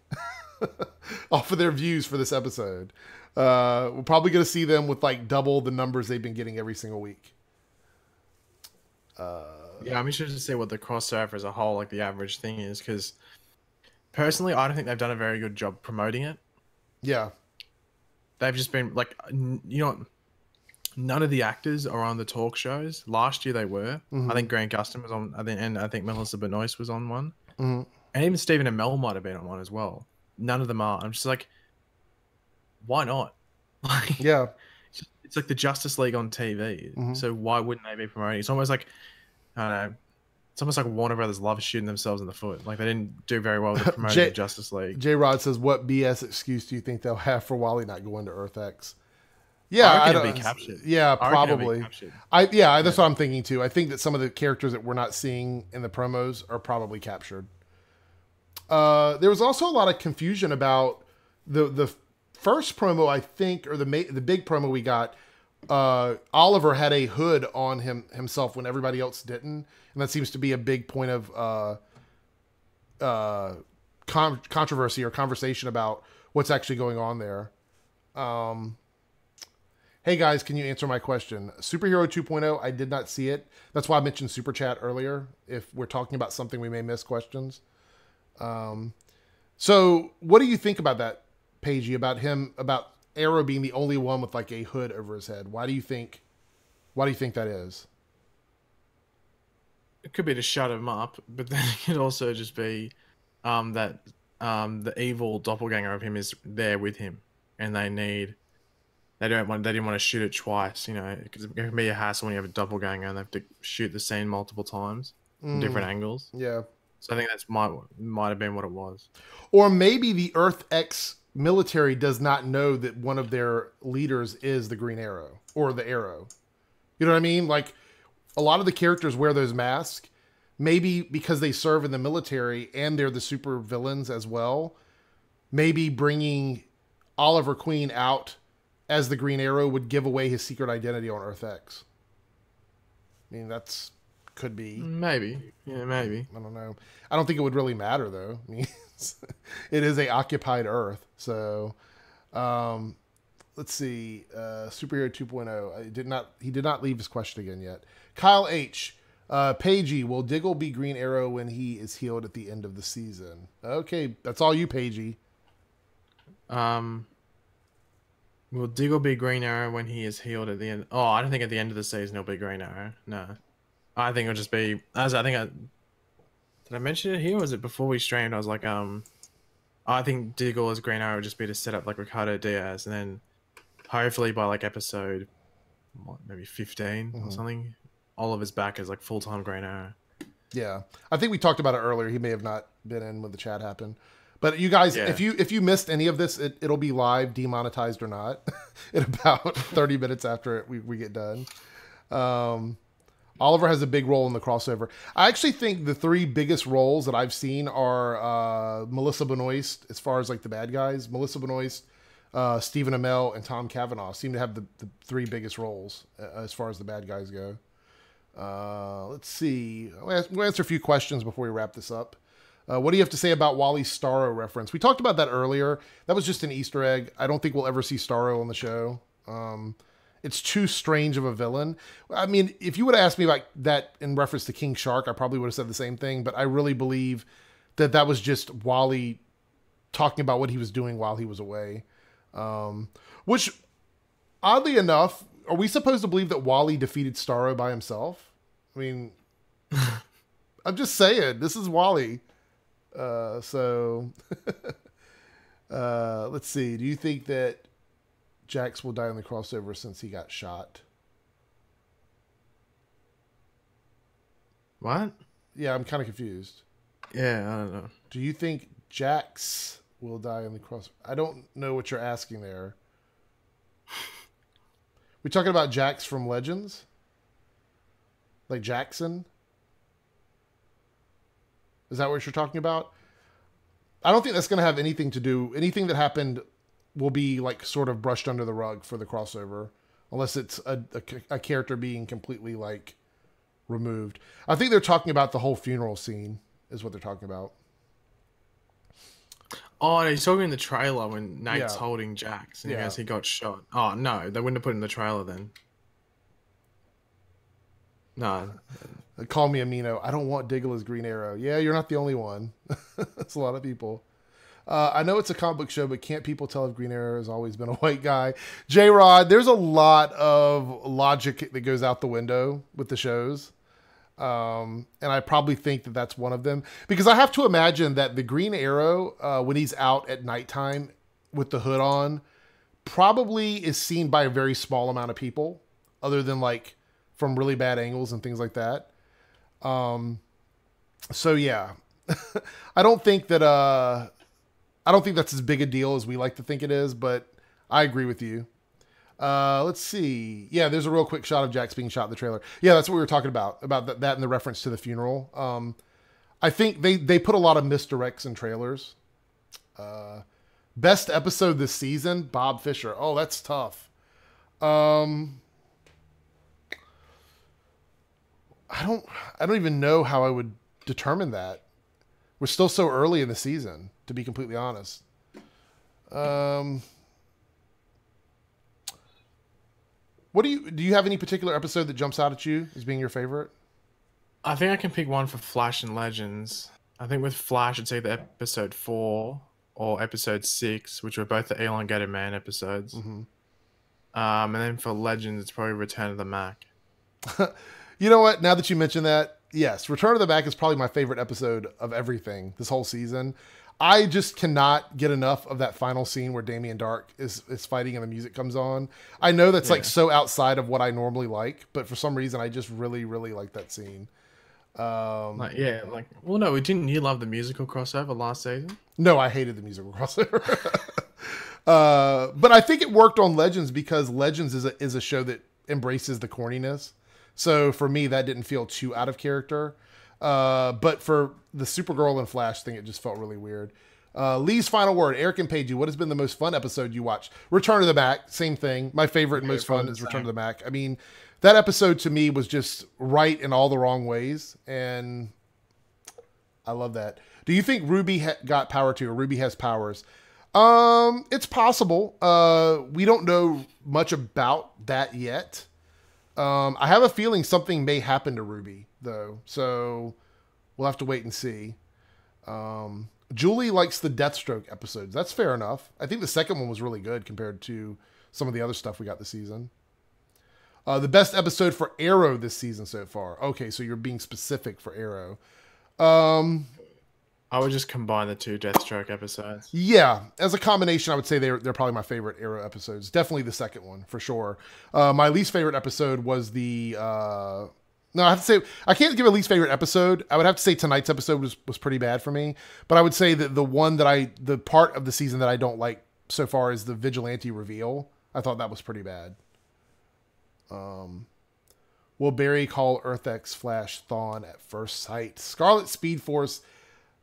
off of their views for this episode. We're probably going to see them with like double the numbers they've been getting every single week. Yeah, I'm interested to see what the crossover as a whole, like the average thing is, because personally, I don't think they've done a very good job promoting it. Yeah. They've just been like, you know, none of the actors are on the talk shows. Last year they were. I think Grant Gustin was on, and I think Melissa Benoist was on one. And even Stephen Amell might have been on one as well. None of them are. I'm just like, why not? Like, Yeah. It's like the Justice League on TV. So why wouldn't they be promoting? It's almost like, I don't know. It's almost like Warner Brothers love shooting themselves in the foot. Like they didn't do very well with the promoting of Justice League. J Rod says, "What BS excuse do you think they'll have for Wally not going to Earth X?" Yeah, I reckon it'll be captured. Yeah, probably. That's what I'm thinking too. I think that some of the characters that we're not seeing in the promos are probably captured. There was also a lot of confusion about the first promo, I think, or the big promo we got. Oliver had a hood on himself when everybody else didn't, and that seems to be a big point of controversy or conversation about what's actually going on there. Hey guys, can you answer my question? Superhero 2.0, I did not see it. That's why I mentioned Super Chat earlier. If we're talking about something we may miss questions. So what do you think about that, Paigey, about Arrow being the only one with like a hood over his head? Why do you think that is? It could be to shut him up, but then it could also just be that the evil doppelganger of him is there with him, and they didn't want to shoot it twice. You know, because it can be a hassle when you have a doppelganger and they have to shoot the scene multiple times from different angles. Yeah. So I think that's might have been what it was. Or maybe the Earth X military does not know that one of their leaders is the Green Arrow or the Arrow. You know what I mean? Like a lot of the characters wear those masks, maybe because they serve in the military and they're the super villains as well. Maybe bringing Oliver Queen out as the Green Arrow would give away his secret identity on Earth X. I mean, could be. Maybe. Yeah, maybe. I don't know. I don't think it would really matter though. I mean, it is a occupied Earth. So, let's see. Superhero 2.0. He did not leave his question again yet. Kyle H. Paigey, will Diggle be Green Arrow when he is healed at the end of the season? Okay, that's all you, Paigey. Will Diggle be Green Arrow when he is healed at the end? Oh, I don't think at the end of the season he'll be Green Arrow. No, I think it'll just be did I mention it here? Or was it before we streamed? I was like, I think Diggle as Green Arrow would just be to set up like Ricardo Diaz, and then hopefully by like episode maybe 15 or something, Oliver's back as like full-time Green Arrow. Yeah, I think we talked about it earlier. He may have not been in when the chat happened. But you guys, if you missed any of this, it'll be live, demonetized or not, in about 30 minutes after we get done. Oliver has a big role in the crossover. I actually think the three biggest roles that I've seen are Melissa Benoist, as far as like the bad guys. Melissa Benoist, Stephen Amell, and Tom Cavanaugh seem to have the three biggest roles as far as the bad guys go. Let's see. We'll answer a few questions before we wrap this up. What do you have to say about Wally's Starro reference? We talked about that earlier. That was just an Easter egg. I don't think we'll ever see Starro on the show. It's too strange of a villain. I mean, if you would have asked me like that in reference to King Shark, I probably would have said the same thing. But I really believe that was just Wally talking about what he was doing while he was away. Which, oddly enough, are we supposed to believe that Wally defeated Starro by himself? I mean, I'm just saying, this is Wally. Let's see. Do you think that Jax will die in the crossover since he got shot? What? Yeah, I'm kind of confused. Yeah, I don't know. Do you think Jax will die in the crossover? I don't know what you're asking there. We talking about Jax from Legends? Like Jackson? Is that what you're talking about? I don't think that's going to have anything to do. Anything that happened will be like sort of brushed under the rug for the crossover, unless it's a character being completely like removed. I think they're talking about the whole funeral scene is what they're talking about. Oh, he's talking in the trailer when Nate's Yeah. holding Jax and he Yeah. goes, he got shot. Oh, no, they wouldn't have put it in the trailer then. No. Call me Amino. I don't want Diggle as Green Arrow. Yeah, you're not the only one. That's a lot of people. I know it's a comic book show, but can't people tell if Green Arrow has always been a white guy? J-Rod, there's a lot of logic that goes out the window with the shows. And I probably think that that's one of them. Because I have to imagine that the Green Arrow, when he's out at nighttime with the hood on, probably is seen by a very small amount of people, other than like from really bad angles and things like that. So yeah, I don't think that's as big a deal as we like to think it is, but I agree with you. Let's see. Yeah, there's a real quick shot of Jax being shot in the trailer. Yeah, that's what we were talking about that and the reference to the funeral. I think they put a lot of misdirects in trailers. Best episode this season, Bob Fisher. Oh, that's tough. I don't even know how I would determine that. We're still so early in the season, to be completely honest. What do you have any particular episode that jumps out at you as being your favorite? I think I can pick one for Flash and Legends. I think with Flash, it's either episode 4 or episode 6, which were both the Elongated Man episodes. Mm-hmm. And then for Legends, it's probably Return of the Mac. You know what? Now that you mention that, yes, Return of the Mac is probably my favorite episode of everything this whole season. I just cannot get enough of that final scene where Damien Dark is fighting and the music comes on. I know that's like so outside of what I normally like, but for some reason I just really, really like that scene. Well, no, didn't you love the musical crossover last season? No, I hated the musical crossover. But I think it worked on Legends because Legends is a show that embraces the corniness. So for me, that didn't feel too out of character. But for the Supergirl and Flash thing, it just felt really weird. Lee's final word. Eric and Paige, what has been the most fun episode you watched? Return to the Mac, same thing. My favorite and most fun is Return to the Mac. I mean, that episode to me was just right in all the wrong ways, and I love that. Do you think Ruby got power too, or Ruby has powers? It's possible. We don't know much about that yet. I have a feeling something may happen to Ruby, though, so we'll have to wait and see. Julie likes the Deathstroke episodes. That's fair enough. I think the second one was really good compared to some of the other stuff we got this season. The best episode for Arrow this season so far. Okay, so you're being specific for Arrow. I would just combine the two Deathstroke episodes. Yeah, as a combination, I would say they're probably my favorite Arrow episodes. Definitely the second one, for sure. My least favorite episode was the... No, I have to say, I can't give a least favorite episode. I would have to say tonight's episode was pretty bad for me. But I would say that the part of the season that I don't like so far is the Vigilante reveal. I thought that was pretty bad. Will Barry call Earth X Flash Thawne at first sight? Scarlet Speed Force,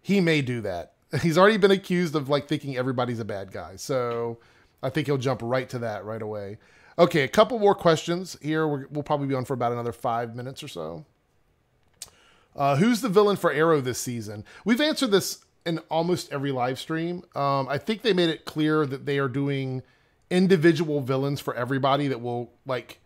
he may do that. He's already been accused of like thinking everybody's a bad guy. So I think he'll jump right to that right away. Okay, a couple more questions here. We'll probably be on for about another 5 minutes or so. Who's the villain for Arrow this season? We've answered this in almost every live stream. I think they made it clear that they are doing individual villains for everybody that will like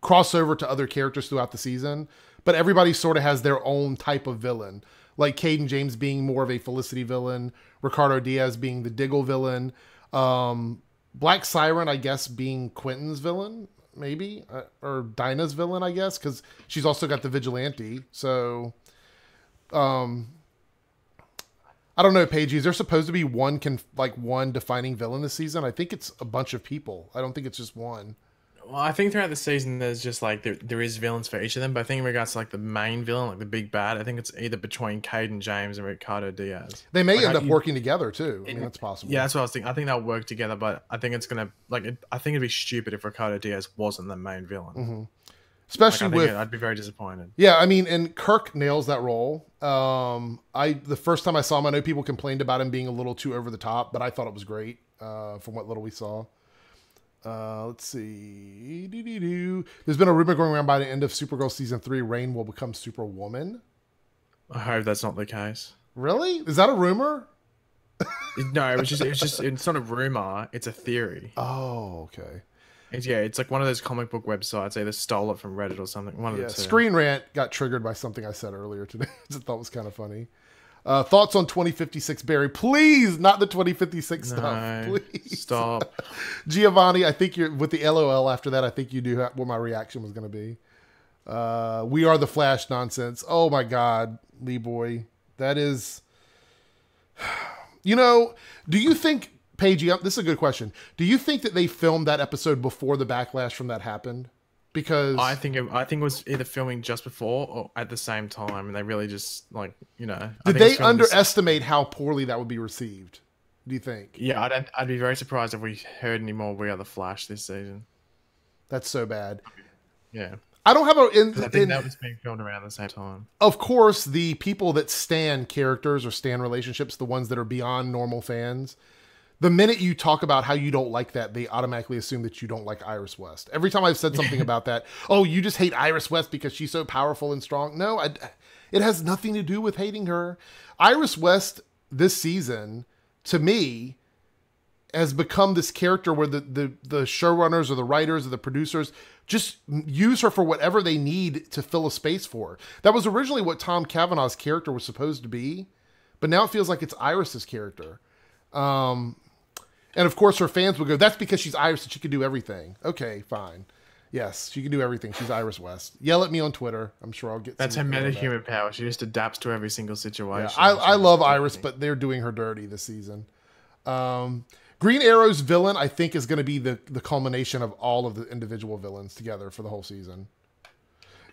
cross over to other characters throughout the season. But everybody sort of has their own type of villain. Like Caden James being more of a Felicity villain, Ricardo Diaz being the Diggle villain, Black Siren, I guess, being Quentin's villain, maybe, or Dinah's villain, I guess, because she's also got the Vigilante. So, I don't know, Paige. Is there supposed to be one defining villain this season? I think it's a bunch of people. I don't think it's just one. Well, I think throughout the season, there's just like there is villains for each of them. But I think in regards to like the main villain, like the big bad, I think it's either between Caden James and Ricardo Diaz. They may end up working together too. I mean, that's possible. Yeah, that's what I was thinking. I think they'll work together, but I think it's gonna I think it'd be stupid if Ricardo Diaz wasn't the main villain. Mm-hmm. Especially I'd be very disappointed. Yeah, I mean, and Kirk nails that role. The first time I saw him, I know people complained about him being a little too over the top, but I thought it was great from what little we saw. Let's see. There's been a rumor going around by the end of Supergirl season 3, Rain will become Superwoman. I hope that's not the case. Really? Is that a rumor? No, it's not a rumor. It's a theory. Oh, okay. It's like one of those comic book websites. Either stole it from Reddit or something. One of the two. Screen Rant got triggered by something I said earlier today. I thought was kind of funny. Thoughts on 2056 Barry? Please, not the 2056 stuff. Please stop. Giovanni, I think you're with the LOL after that. I think you knew what my reaction was going to be. We are the Flash nonsense. Oh my God, Lee boy, that is. You know, do you think, Paige? This is a good question. Do you think that they filmed that episode before the backlash from that happened? Because I think it was either filming just before or at the same time, and they really just Did they underestimate how poorly that would be received? Do you think? Yeah, I'd be very surprised if we heard any more We Are the Flash this season. That's so bad. Yeah, I don't have a. I think that was being filmed around the same time. Of course, the people that stan characters or stan relationships, the ones that are beyond normal fans. The minute you talk about how you don't like that, they automatically assume that you don't like Iris West. Every time I've said something about that, oh, you just hate Iris West because she's so powerful and strong. No, it has nothing to do with hating her. Iris West this season, to me, has become this character where the showrunners or the writers or the producers just use her for whatever they need to fill a space for. That was originally what Tom Cavanaugh's character was supposed to be, but now it feels like it's Iris's character. And of course, her fans would go, that's because she's Iris and she can do everything. Okay, fine. Yes, she can do everything. She's Iris West. Yell at me on Twitter. I'm sure I'll get That's her metahuman power. She just adapts to every single situation. Yeah, I love Iris, but they're doing her dirty this season. Green Arrow's villain, I think, is going to be the culmination of all of the individual villains together for the whole season.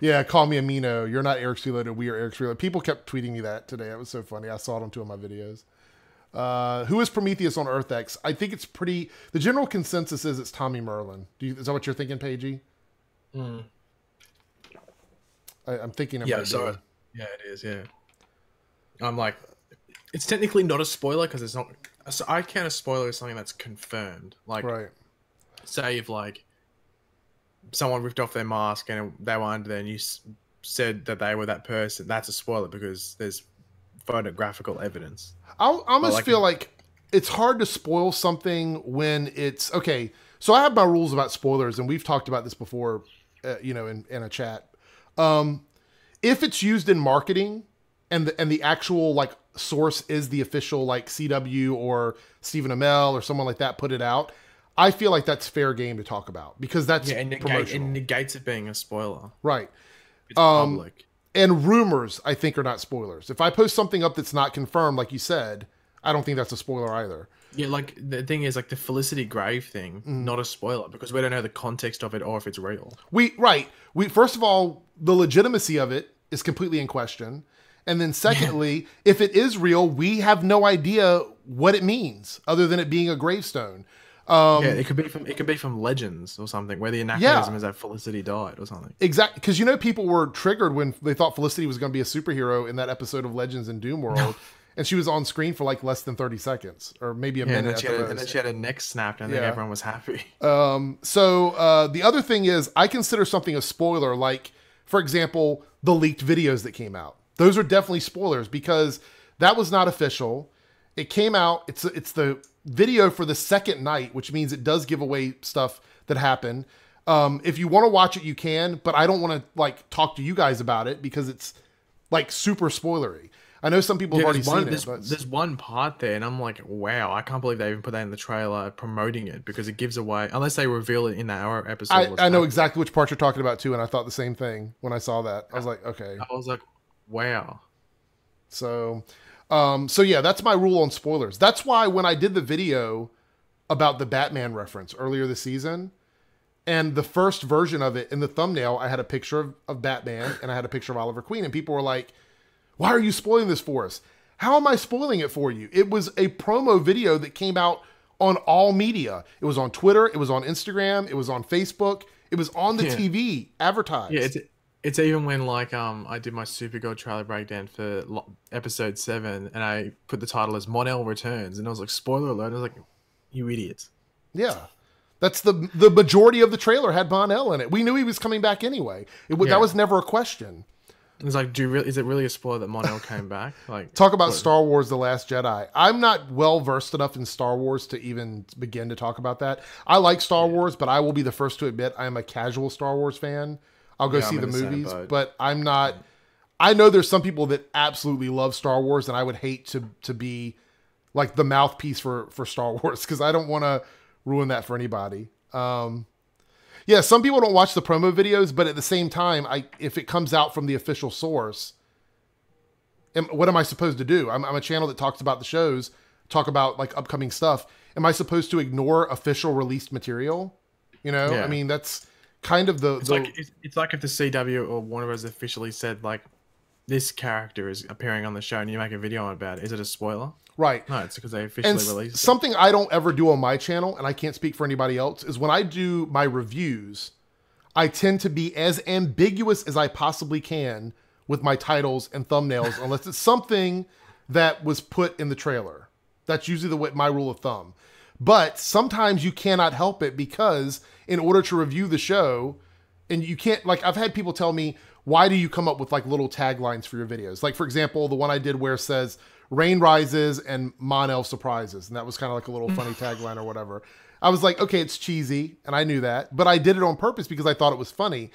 Yeah, call me Amino. You're not Eric's Reloaded. We are Eric's Reloaded. People kept tweeting me that today. It was so funny. I saw it on 2 of my videos. Who is Prometheus on Earth X? I think it's pretty. The general consensus is it's Tommy Merlin. Is that what you're thinking, Paigey? I'm thinking. Yeah, sorry. Yeah, it is. Yeah. I'm like, it's technically not a spoiler because it's not. So I count a spoiler as something that's confirmed. Like, right. Say if like someone ripped off their mask and they were under there, and you said that they were that person. That's a spoiler because there's photographical evidence. I almost feel like it's hard to spoil something when it's okay. So I have my rules about spoilers, and we've talked about this before, in a chat. If it's used in marketing, and the actual like source is the official like CW or Stephen Amell or someone like that put it out, I feel like that's fair game to talk about because that's and negates it being a spoiler. Right. It's public. And rumors, I think, are not spoilers. If I post something up that's not confirmed, like you said, I don't think that's a spoiler either. Yeah, like the thing is, like the Felicity Grave thing, not a spoiler because we don't know the context of it or if it's real. We first of all, the legitimacy of it is completely in question, and then secondly, if it is real, we have no idea what it means other than it being a gravestone. It could be from Legends or something where the anachronism is that Felicity died or something. Exactly, because people were triggered when they thought Felicity was going to be a superhero in that episode of Legends in Doom World, and she was on screen for like less than 30 seconds or maybe a minute. And then she had her neck snapped, and I think everyone was happy. So the other thing is, I consider something a spoiler, like for example, the leaked videos that came out. Those are definitely spoilers because that was not official. It came out. It's the video for the second night, which means it does give away stuff that happened. If you want to watch it, you can, but I don't want to like talk to you guys about it because it's like super spoilery. I know some people have already seen it. There's one part there, and I'm like, wow, I can't believe they even put that in the trailer promoting it because it gives away, unless they reveal it in that hour episode. I know exactly which part you're talking about too, and I thought the same thing when I saw that. I was like, okay. I was like, wow. So yeah, that's my rule on spoilers. That's why when I did the video about the Batman reference earlier this season, and the first version of it in the thumbnail, I had a picture of Batman and I had a picture of Oliver Queen, and people were like, why are you spoiling this for us? How am I spoiling it for you? It was a promo video that came out on all media. It was on Twitter. It was on Instagram. It was on Facebook. It was on the TV advertised. Yeah, it's even when like I did my Supergirl trailer breakdown for episode 7, and I put the title as Mon-El returns, and I was like, spoiler alert. I was like, you idiots. Yeah, that's the majority of the trailer had Mon-El in it. We knew he was coming back anyway. That was never a question. It's like, is it really a spoiler that Monel came back? Like, Talk about what? Star Wars: The Last Jedi. I'm not well versed enough in Star Wars to even begin to talk about that. I like Star Wars, but I will be the first to admit I am a casual Star Wars fan. I'll go see the movies, but I'm not. I know there's some people that absolutely love Star Wars, and I would hate to be like the mouthpiece for Star Wars because I don't want to ruin that for anybody. Yeah, some people don't watch the promo videos, but at the same time, if it comes out from the official source, what am I supposed to do? I'm a channel that talks about the shows, talk about like upcoming stuff. Am I supposed to ignore official released material? You know, I mean, that's kind of the... It's like if the CW or Warner Bros. Officially said, like, this character is appearing on the show and you make a video about it. Is it a spoiler? Right. No, it's because they officially released it. Something I don't ever do on my channel, and I can't speak for anybody else, is when I do my reviews, I tend to be as ambiguous as I possibly can with my titles and thumbnails, unless it's something that was put in the trailer. That's usually my rule of thumb. But sometimes you cannot help it because in order to review the show, and you can't, like, I've had people tell me, why do you come up with like little taglines for your videos? Like, for example, the one I did where it says, Rain rises and Mon-El surprises. And that was kind of like a little funny tagline or whatever. I was like, okay, it's cheesy. And I knew that, but I did it on purpose because I thought it was funny.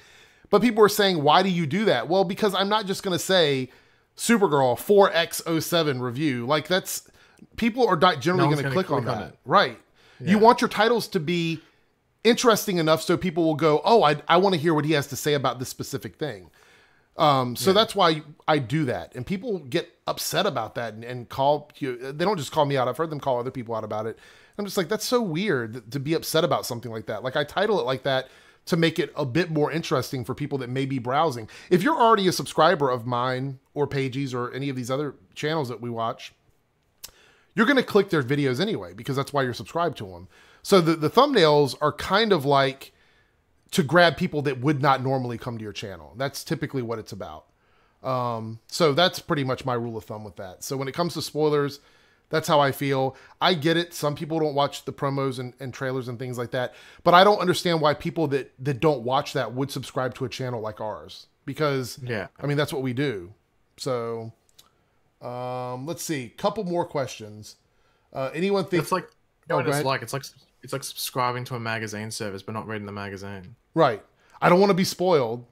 But people were saying, why do you do that? Well, because I'm not just going to say Supergirl 4x07 review. Like, that's, people are not generally going to click on that. Right. Yeah. You want your titles to be interesting enough so people will go, oh, I want to hear what he has to say about this specific thing. So that's why I do that. And people get upset about that and call you. They don't just call me out. I've heard them call other people out about it. I'm just like, that's so weird to be upset about something like that. Like, I title it like that to make it a bit more interesting for people that may be browsing. If you're already a subscriber of mine or Pagey's or any of these other channels that we watch, you're going to click their videos anyway, because that's why you're subscribed to them. So the thumbnails are kind of like to grab people that would not normally come to your channel. That's typically what it's about. So that's pretty much my rule of thumb with that. So when it comes to spoilers, that's how I feel. I get it. Some people don't watch the promos and trailers and things like that, but I don't understand why people that don't watch that would subscribe to a channel like ours, because I mean, that's what we do. So let's see, couple more questions. Anyone think it's like, it's like subscribing to a magazine service but not reading the magazine. Right. I don't want to be spoiled.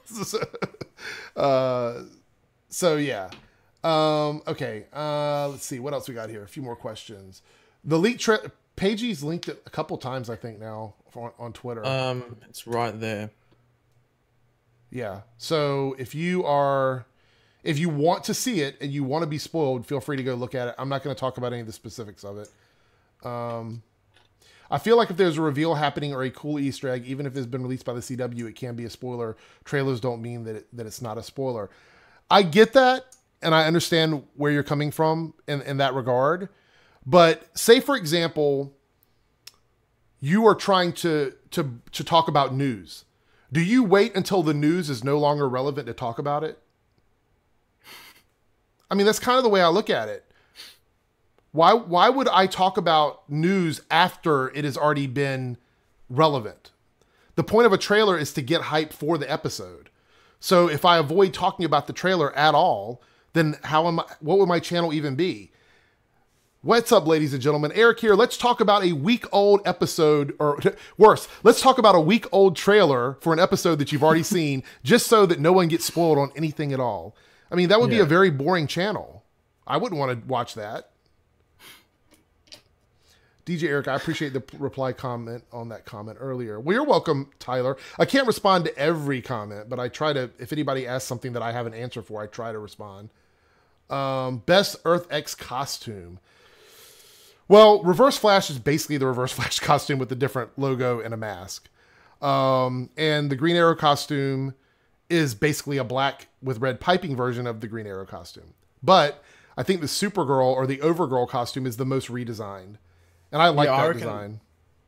So yeah. Okay. Let's see what else we got here. A few more questions. The leak Pagey's linked it a couple times, I think, now on Twitter. It's right there. Yeah. So if you want to see it and you want to be spoiled, feel free to go look at it. I'm not going to talk about any of the specifics of it. I feel like if there's a reveal happening or a cool Easter egg, even if it's been released by the CW, it can be a spoiler. Trailers don't mean that it's not a spoiler. I get that, and I understand where you're coming from in that regard. But say, for example, you are trying to talk about news. Do you wait until the news is no longer relevant to talk about it? I mean, that's kind of the way I look at it. Why would I talk about news after it has already been relevant? The point of a trailer is to get hype for the episode. So if I avoid talking about the trailer at all, then what would my channel even be? What's up, ladies and gentlemen? Eric here. Let's talk about a week-old episode, or worse, let's talk about a week-old trailer for an episode that you've already seen, just so that no one gets spoiled on anything at all. I mean, that would be a very boring channel. I wouldn't want to watch that. DJ Eric, I appreciate the reply comment on that comment earlier. Well, you're welcome, Tyler. I can't respond to every comment, but I try to, if anybody asks something that I have an answer for, I try to respond. Best Earth X costume. Well, Reverse Flash is basically the Reverse Flash costume with a different logo and a mask. And the Green Arrow costume is basically a black with red piping version of the Green Arrow costume. But I think the Supergirl or the Overgirl costume is the most redesigned. And I like that design.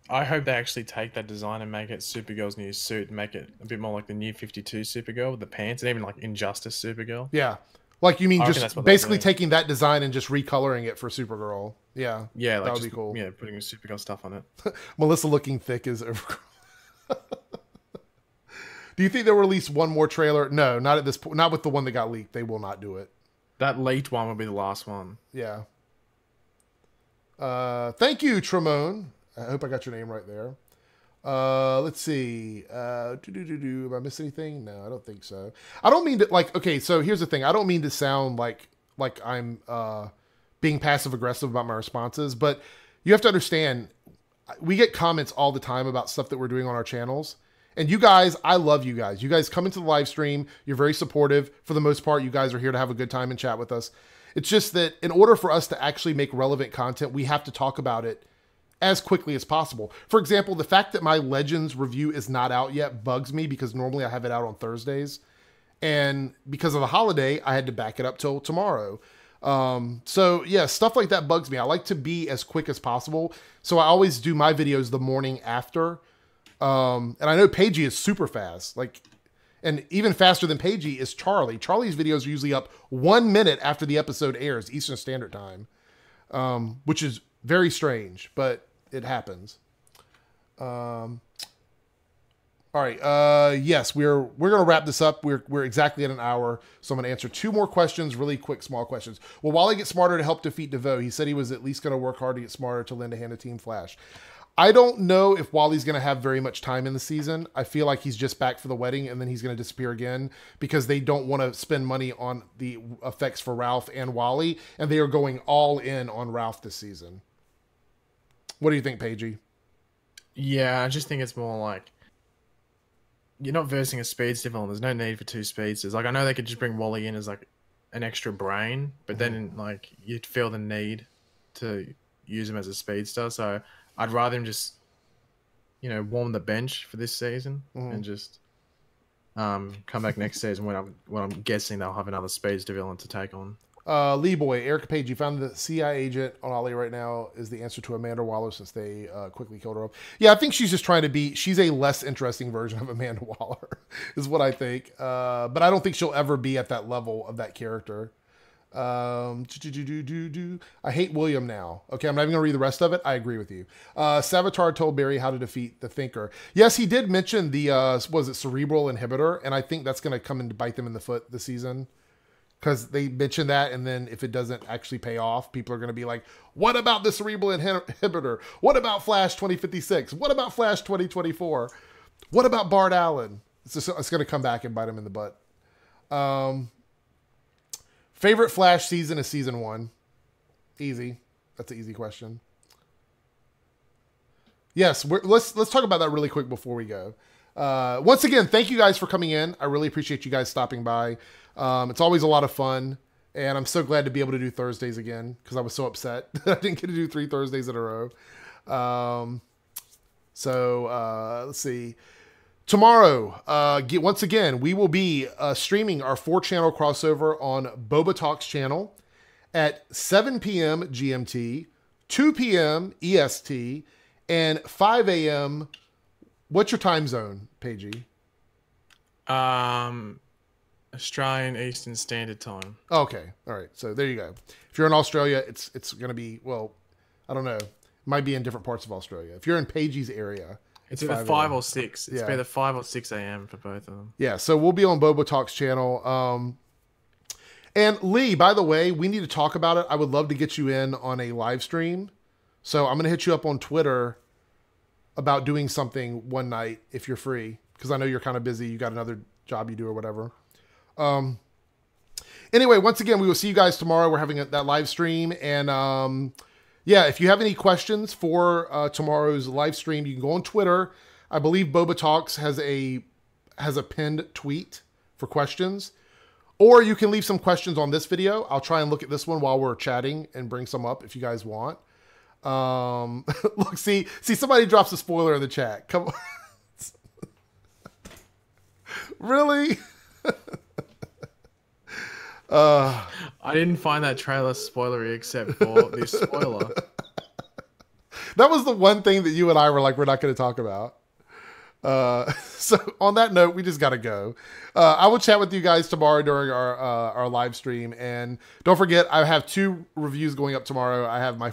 I hope they actually take that design and make it Supergirl's new suit and make it a bit more like the new 52 Supergirl with the pants, and even like Injustice Supergirl. Yeah. Like, you mean just basically taking that design and just recoloring it for Supergirl. Yeah. Yeah, like that would be cool. Yeah, putting Supergirl stuff on it. Melissa looking thick is Overgirl. Do you think they'll release one more trailer? No, not at this point. Not with the one that got leaked. They will not do it. That leaked one will be the last one. Yeah. Thank you, Tremone. I hope I got your name right there. Let's see. Am I missing anything? No, I don't think so. I don't mean to, like, okay, so here's the thing. I don't mean to sound like I'm being passive aggressive about my responses, but you have to understand, we get comments all the time about stuff that we're doing on our channels. And you guys, I love you guys. You guys come into the live stream. You're very supportive. For the most part, you guys are here to have a good time and chat with us. It's just that in order for us to actually make relevant content, we have to talk about it as quickly as possible. For example, the fact that my Legends review is not out yet bugs me because normally I have it out on Thursdays. And because of the holiday, I had to back it up till tomorrow. So yeah, stuff like that bugs me. I like to be as quick as possible. So I always do my videos the morning after. And I know Paigey is super fast. Like, and even faster than Paigey is Charlie. Charlie's videos are usually up 1 minute after the episode airs, Eastern Standard Time. Which is very strange, but it happens. All right. Yes, we're going to wrap this up. We're exactly at an hour. So I'm going to answer 2 more questions, really quick, small questions. Will Wally get smarter to help defeat DeVoe? He said he was at least going to work hard to get smarter to lend a hand to Team Flash. I don't know if Wally's going to have very much time in the season. I feel like he's just back for the wedding and then he's going to disappear again because they don't want to spend money on the effects for Ralph and Wally. And they are going all in on Ralph this season. What do you think, Paigey? Yeah, I just think it's more like, you're not versing a speedster villain. There's no need for 2 speedsters. Like, I know they could just bring Wally in as like an extra brain, but then like you'd feel the need to use him as a speedster. So I'd rather him just, warm the bench for this season and just come back next season when I'm guessing they'll have another speedster villain to take on. Lee Boy, Erica Page, you found the CIA agent on Ollie right now is the answer to Amanda Waller since they quickly killed her off. Yeah, I think she's just trying to be, she's a less interesting version of Amanda Waller is what I think. But I don't think she'll ever be at that level of that character. I hate William now. Okay, I'm not even gonna read the rest of it. I agree with you. Savitar told Barry how to defeat the Thinker. Yes, he did mention the was it cerebral inhibitor, and I think that's gonna come and bite them in the foot this season because they mentioned that, and then if it doesn't actually pay off, people are gonna be like, "What about the cerebral inhibitor? What about Flash 2056? What about Flash 2024? What about Bart Allen?" It's gonna come back and bite them in the butt. Favorite Flash season is season 1. Easy. That's an easy question. Yes, let's talk about that really quick before we go. Once again, thank you guys for coming in. I really appreciate you guys stopping by. It's always a lot of fun, and I'm so glad to be able to do Thursdays again because I was so upset that I didn't get to do 3 Thursdays in a row. Let's see. Tomorrow, once again, we will be streaming our 4-channel crossover on Boba Talks channel at 7 p.m. GMT, 2 p.m. EST, and 5 a.m. What's your time zone, Paigey? Australian Eastern Standard Time. Okay, all right. So there you go. If you're in Australia, it's going to be, well, I don't know. It might be in different parts of Australia. If you're in Paigey's area, it's either 5 or 6. It's either 5 or 6 a.m. for both of them. Yeah, so we'll be on Boba Talks channel. And Lee, by the way, we need to talk about it. I would love to get you in on a live stream. So I'm going to hit you up on Twitter about doing something one night if you're free. Because I know you're kind of busy. You got another job you do or whatever. Anyway, once again, we will see you guys tomorrow. We're having that live stream. And yeah, if you have any questions for tomorrow's live stream, you can go on Twitter. I believe Boba Talks has a pinned tweet for questions. Or you can leave some questions on this video. I'll try and look at this one while we're chatting and bring some up if you guys want. Look, see, somebody drops a spoiler in the chat. Come on. Really? I didn't find that trailer spoilery except for this spoiler. That was the one thing that you and I were like, we're not going to talk about. So on that note, we just gotta go. I will chat with you guys tomorrow during our live stream, and don't forget I have 2 reviews going up tomorrow. I have my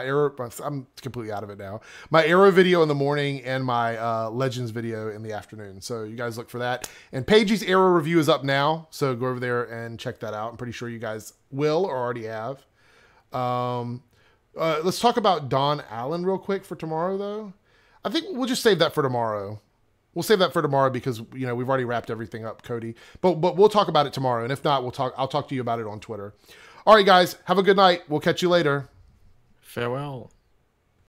Arrow. I'm completely out of it now. My Arrow video in the morning and my Legends video in the afternoon. So you guys look for that. And Paige's Arrow review is up now, so go over there and check that out. I'm pretty sure you guys will or already have. Let's talk about Don Allen real quick for tomorrow, though. I think we'll just save that for tomorrow. We'll save that for tomorrow because, you know, we've already wrapped everything up, Cody. But we'll talk about it tomorrow. And if not, I'll talk to you about it on Twitter. All right, guys, have a good night. We'll catch you later. Farewell.